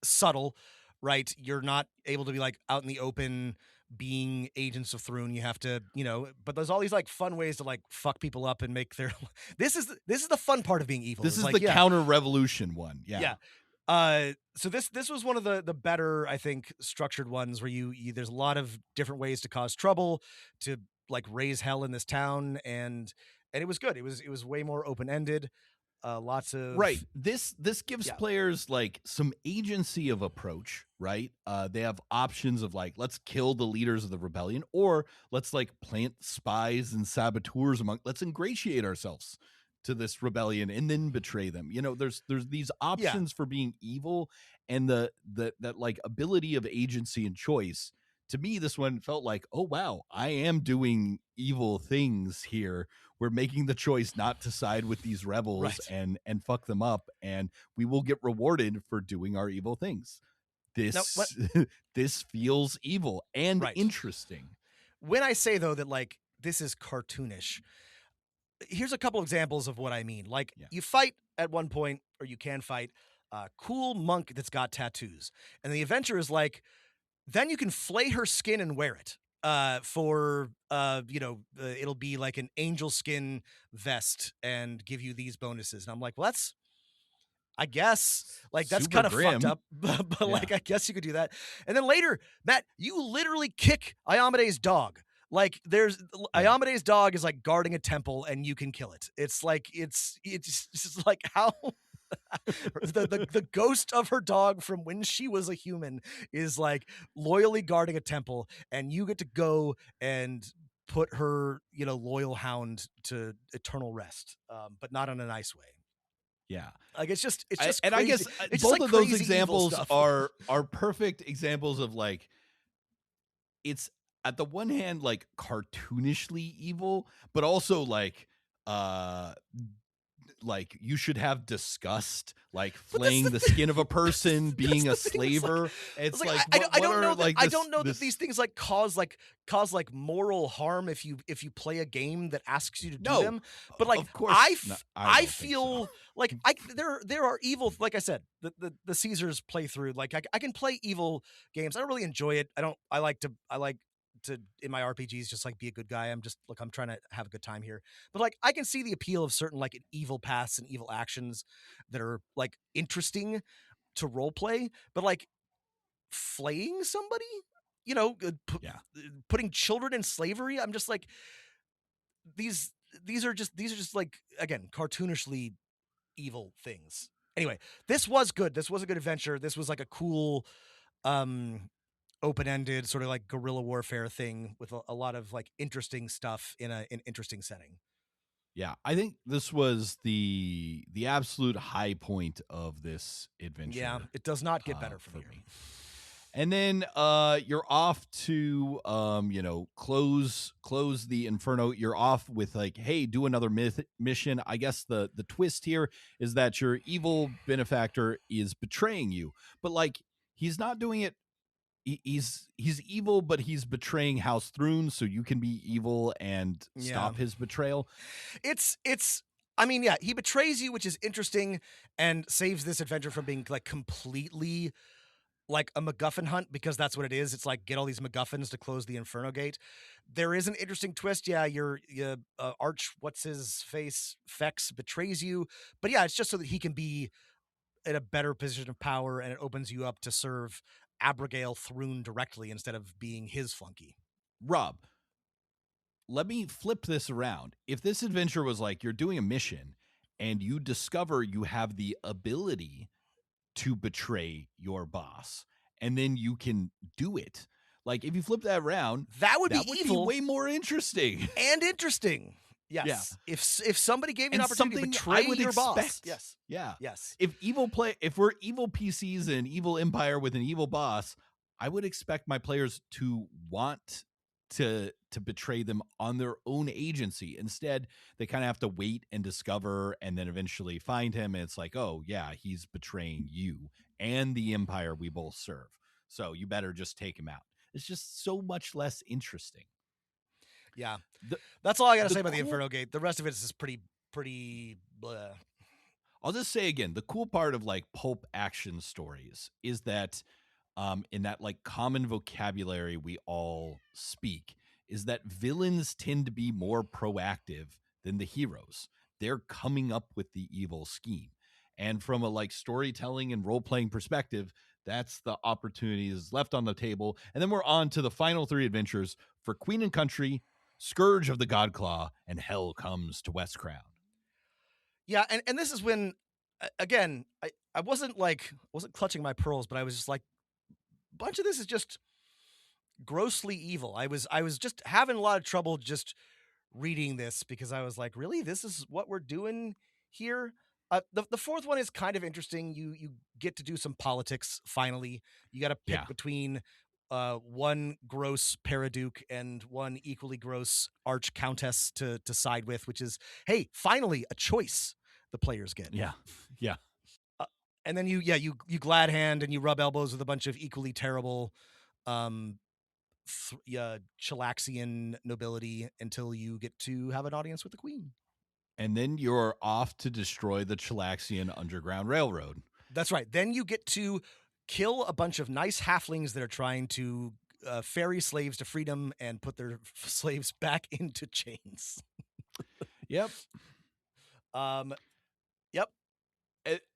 subtle, right? You're not able to be like out in the open being agents of Thune. You have to, but there's all these like fun ways to like fuck people up and make their this is the fun part of being evil. This is like, the counter-revolution one. Yeah. So this was one of the better, I think, structured ones where you there's a lot of different ways to cause trouble, to like raise hell in this town, and it was good. It was way more open-ended. Lots of This gives players like some agency of approach, right? They have options of like, let's kill the leaders of the rebellion, or let's like plant spies and saboteurs let's ingratiate ourselves to this rebellion and then betray them. There's these options for being evil, and that like ability of agency and choice. To me, this one felt like, oh wow, I am doing evil things here. We're making the choice not to side with these rebels and fuck them up, and we will get rewarded for doing our evil things. This feels evil and interesting. When I say though that like this is cartoonish, here's a couple examples of what I mean. Like you fight at one point, or you can fight a cool monk that's got tattoos, and the adventure is like, then you can flay her skin and wear it it'll be like an angel skin vest and give you these bonuses. And I'm like, well, that's, I guess, like, that's kind of fucked up, but like, I guess you could do that. And then later, Matt, you literally kick Iomede's dog. Like, Iomede's dog is like guarding a temple and you can kill it. It's like, it's just like how the ghost of her dog from when she was a human is like loyally guarding a temple, and you get to go and put her, loyal hound to eternal rest, but not in a nice way. Yeah, like it's just and crazy. I guess it's both like of those crazy examples are perfect examples of like, it's at the one hand like cartoonishly evil, but also like you should have disgust, like flaying the skin of a person, being a slaver. It's like I don't know that these things like cause moral harm if you play a game that asks you to do them. But like, of course, I feel like there are evil. Like I said, the Caesars playthrough. Like I can play evil games. I don't really enjoy it. I like to in my RPGs just like be a good guy. I'm trying to have a good time here. But like I can see the appeal of certain like evil paths and evil actions that are like interesting to role play, but like flaying somebody, putting children in slavery, I'm just like, these are just like, again, cartoonishly evil things. Anyway, this was good. This was a good adventure. This was like a cool open-ended sort of like guerrilla warfare thing with a lot of like interesting stuff in an interesting setting. Yeah, I think this was the absolute high point of this adventure. Yeah, it does not get better from here. And then you're off to close the Inferno. You're off with like, hey, do another mission. I guess the twist here is that your evil benefactor is betraying you, but like he's not doing it. He's evil, but he's betraying House Thune, so you can be evil and stop his betrayal. I mean, yeah, he betrays you, which is interesting, and saves this adventure from being like completely like a MacGuffin hunt, because that's what it is. It's like, get all these MacGuffins to close the Inferno Gate. There is an interesting twist. Yeah, your Arch, what's his face, Fex betrays you, but yeah, it's just so that he can be in a better position of power, and it opens you up to serve Abigail Throon directly instead of being his flunky. Rob, let me flip this around. If this adventure was like you're doing a mission and you discover you have the ability to betray your boss, and then you can do it. Like if you flip that around, That would be be evil way more interesting. and interesting. Yes. Yeah. If somebody gave you an And opportunity to something betray I would your boss. expect. Yes. Yeah. Yes. If we're evil PCs and evil empire with an evil boss, I would expect my players to want to betray them on their own agency. Instead, they kind of have to wait and discover and then eventually find him. And it's like, oh yeah, he's betraying you and the empire we both serve. So you better just take him out. It's just so much less interesting. Yeah. The- That's all I got to the say about the cool- Inferno Gate. The rest of it is just pretty bleh. I'll just say again, the cool part of like pulp action stories is that in that like common vocabulary we all speak is that villains tend to be more proactive than the heroes. They're coming up with the evil scheme. And from a like storytelling and role-playing perspective, that's the opportunities left on the table. And then we're on to the final 3 adventures for Queen and Country, Scourge of the Godclaw, and Hell Comes to West Crown. Yeah, and this is when again, I wasn't clutching my pearls, but I was just like, a bunch of this is just grossly evil. I was just having a lot of trouble just reading this because I was like, really, this is what we're doing here. The fourth one is kind of interesting. You get to do some politics. Finally, you got to pick between one gross paraduke and one equally gross arch countess to side with, which is, hey, finally a choice the players get. Yeah. And then you glad hand and you rub elbows with a bunch of equally terrible Chelaxian nobility until you get to have an audience with the queen. And then you're off to destroy the Chelaxian Underground Railroad. That's right. Then you get to kill a bunch of nice halflings that are trying to ferry slaves to freedom and put their slaves back into chains. Yep. Yep.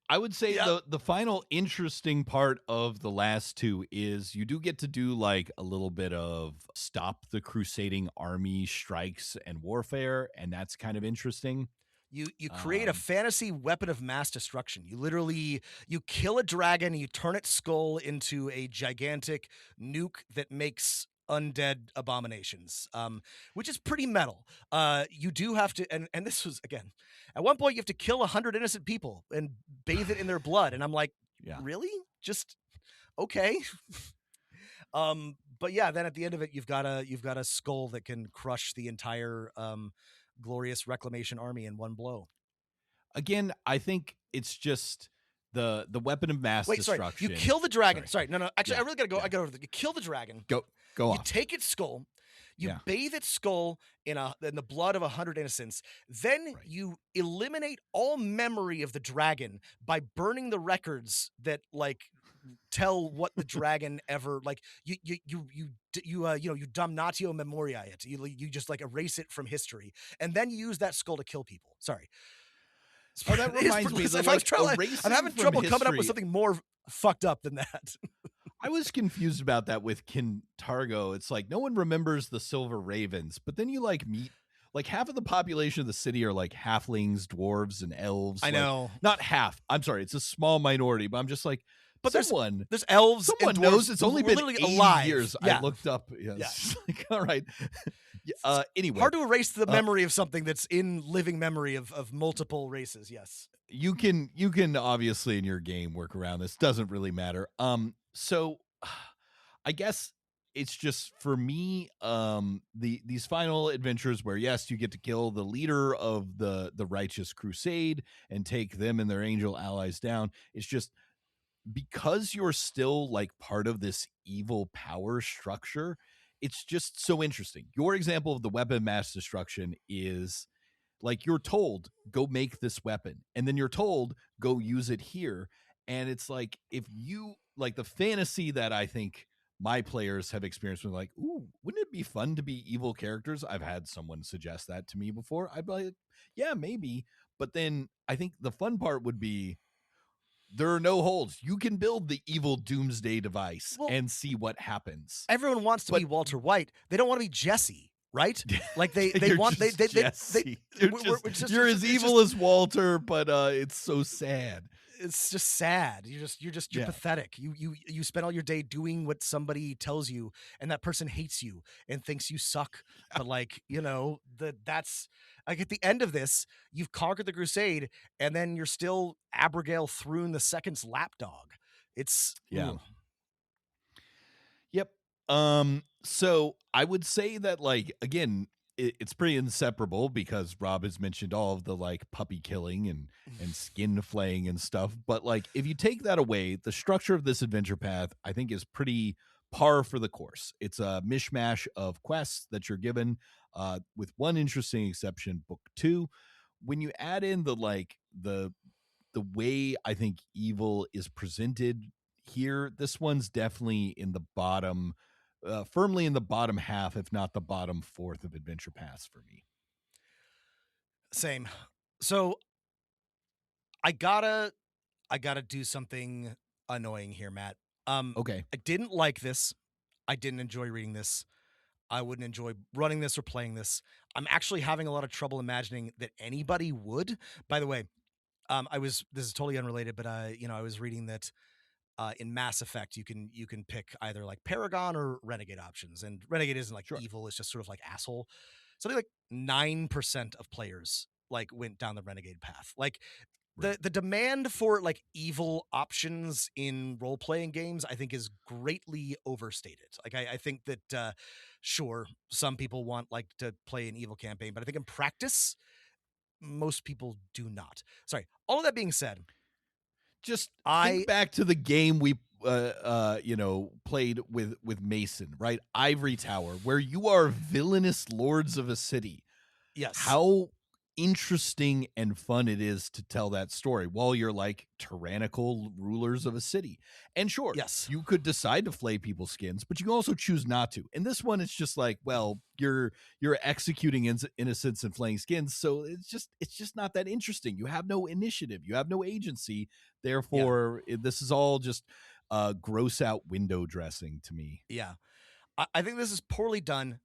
I would say the final interesting part of the last 2 is you do get to do like a little bit of stop the crusading army strikes and warfare, and that's kind of interesting. You create a fantasy weapon of mass destruction. You kill a dragon and you turn its skull into a gigantic nuke that makes undead abominations, which is pretty metal. You do have to, and this was, again, at one point you have to kill 100 innocent people and bathe it in their blood. And I'm like, really? Just, okay. But yeah, then at the end of it, you've got a skull that can crush the entire glorious reclamation army in one blow. Again, I think it's just the weapon of mass destruction. Sorry. You kill the dragon. Sorry. No. Actually, I really gotta go. Yeah. I gotta over there. You kill the dragon. Go You off. take its skull. You bathe its skull in the blood of 100 innocents. Then you eliminate all memory of the dragon by burning the records that like tell what the dragon ever like. You damnatio memoriae it. You just like erase it from history, and then you use that skull to kill people. Sorry. Oh, that reminds me. I'm having trouble coming up with something more fucked up than that. I was confused about that with Kintargo. It's like no one remembers the Silver Ravens, but then you like meet like half of the population of the city are like halflings, dwarves, and elves. I know. Not half. I'm sorry. It's a small minority, but I'm just like, but there's elves. Someone and knows it's only been 80 alive. years. Yeah. I looked up. Yes. Yeah. Like, all right. Anyway, hard to erase the memory of something that's in living memory of multiple races. Yes. You can obviously in your game work around this. Doesn't really matter. So I guess it's just for me, these final adventures where yes, you get to kill the leader of the righteous crusade and take them and their angel allies down. It's just because you're still like part of this evil power structure. It's just so interesting. Your example of the weapon of mass destruction is like you're told, go make this weapon. And then you're told, go use it here. And it's like, if you like the fantasy that I think my players have experienced with like, ooh, wouldn't it be fun to be evil characters? I've had someone suggest that to me before. I'd be like, yeah, maybe. But then I think the fun part would be, There are no holes. You can build the evil doomsday device Well, and see what happens. everyone wants to But- be Walter White. They don't want to be Jesse, right? Like they You're want just they Jesse. You're we're just- you're it's as just- evil as Walter, but it's so sad. it's just sad. You're Yeah. pathetic. You spend all your day doing what somebody tells you, and that person hates you and thinks you suck. But like, that's like at the end of this, you've conquered the Crusade, and then you're still Abigail Throon II's lapdog. It's Yeah. ugh. Yep. So I would say that, like, again, it's pretty inseparable because Rob has mentioned all of the like puppy killing and skin flaying and stuff. But like, if you take that away, the structure of this adventure path, I think, is pretty par for the course. It's a mishmash of quests that you're given, with one interesting exception, book 2. When you add in the way I think evil is presented here, this one's definitely in the bottom, firmly in the bottom half, if not the bottom fourth of adventure paths for me. Same. So I gotta do something annoying here, Matt. Okay. I didn't like this. I didn't enjoy reading this. I wouldn't enjoy running this or playing this. I'm actually having a lot of trouble imagining that anybody would. By the way, this is totally unrelated, but I was reading that in Mass Effect you can pick either like Paragon or Renegade options, and Renegade isn't like Sure. evil; it's just sort of like asshole. Something like 9% of players like went down the Renegade path. Like Right. the demand for like evil options in role playing games, I think, is greatly overstated. Like I think that sure, some people want like to play an evil campaign, but I think in practice, most people do not. Sorry. All of that being said, Just I- think back to the game we played with Mason, right? Ivory Tower, where you are villainous lords of a city. yes, How interesting and fun it is to tell that story while you're like tyrannical rulers of a city. And sure, yes, you could decide to flay people's skins, but you can also choose not to. And this one, it's just like, well, you're executing innocents and flaying skins, so it's just not that interesting. You have no initiative, you have no agency. Therefore, this is all just gross out window dressing to me. yeah. I think this is poorly done.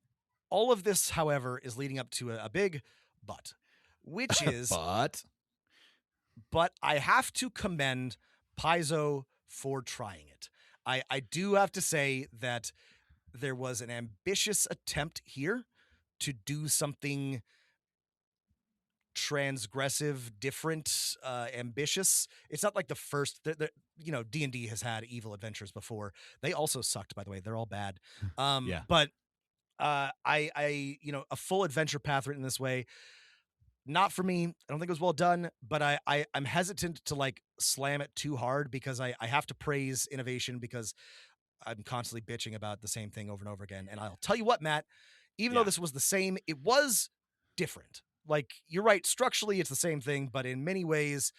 All of this, however, is leading up to a big but, which is But I have to commend Paizo for trying it. I do have to say that there was an ambitious attempt here to do something transgressive, different, ambitious. It's not like the first, D&D has had evil adventures before. They also sucked, by the way. They're all bad. Yeah. But a full adventure path written this way, not for me. I don't think it was well done, but I'm hesitant to like slam it too hard because I have to praise innovation because I'm constantly bitching about the same thing over and over again. And I'll tell you what, Matt, even though this was the same, it was different. Like, you're right, structurally it's the same thing, but in many ways,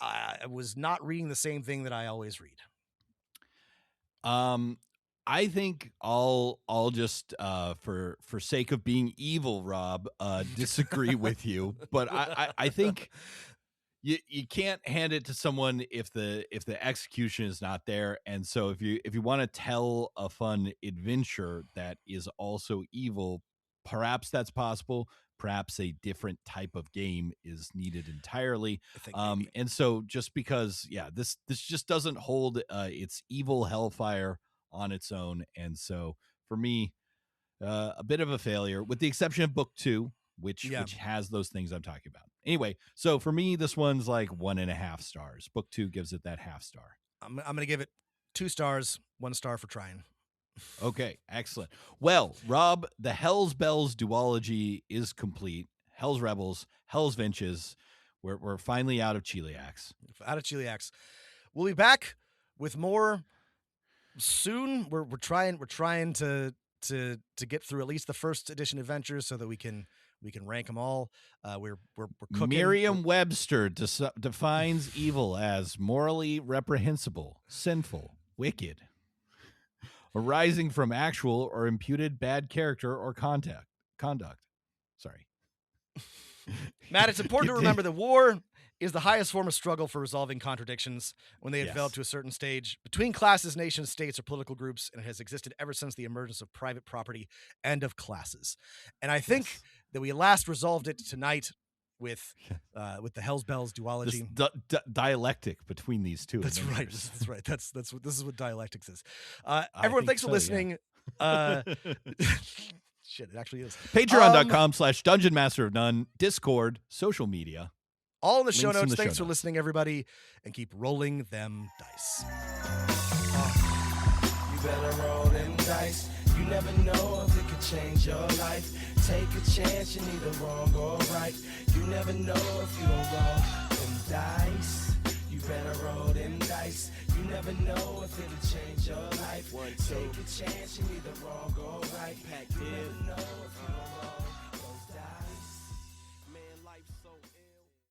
I was not reading the same thing that I always read. I think I'll just for sake of being evil, Rob, disagree with you. But I think you can't hand it to someone if the execution is not there. And so if you want to tell a fun adventure that is also evil, perhaps that's possible. Perhaps a different type of game is needed entirely. I think maybe. And so just because, this just doesn't hold its evil hellfire on its own. And so for me, a bit of a failure, with the exception of book 2, which has those things I'm talking about. Anyway, so for me, this one's like 1.5 stars. Book 2 gives it that half star. I'm going to give it 2 stars, 1 star for trying. Okay, excellent. Well, Rob, the Hell's Bells duology is complete. Hell's Rebels, Hell's Vengeance. We're finally out of Cheliax. We'll be back with more soon. We're trying to get through at least the first edition adventures so that we can rank them all. We're cooking. Merriam-Webster defines evil as morally reprehensible, sinful, wicked, arising from actual or imputed bad character or conduct. Sorry. Matt, it's important to remember that war is the highest form of struggle for resolving contradictions when they have Yes. developed to a certain stage between classes, nations, states, or political groups, and it has existed ever since the emergence of private property and of classes. And I think Yes. that we last resolved it tonight with the Hell's Bells duology. This dialectic between these two. That's right. adventures. That's right. This is what dialectics is. Everyone, think thanks for so, listening. Shit, it actually is. Patreon.com/Dungeon Master of None, Discord, social media. All in the show Links in notes. the Thanks show for notes. listening, everybody, and keep rolling them dice. You better roll them dice. You never know if it could change your life. Take a chance, you're neither wrong or right. You never know if you don't roll them dice. You better roll them dice. You never know if it'll change your life. Take a chance, you're neither wrong or right. You never know.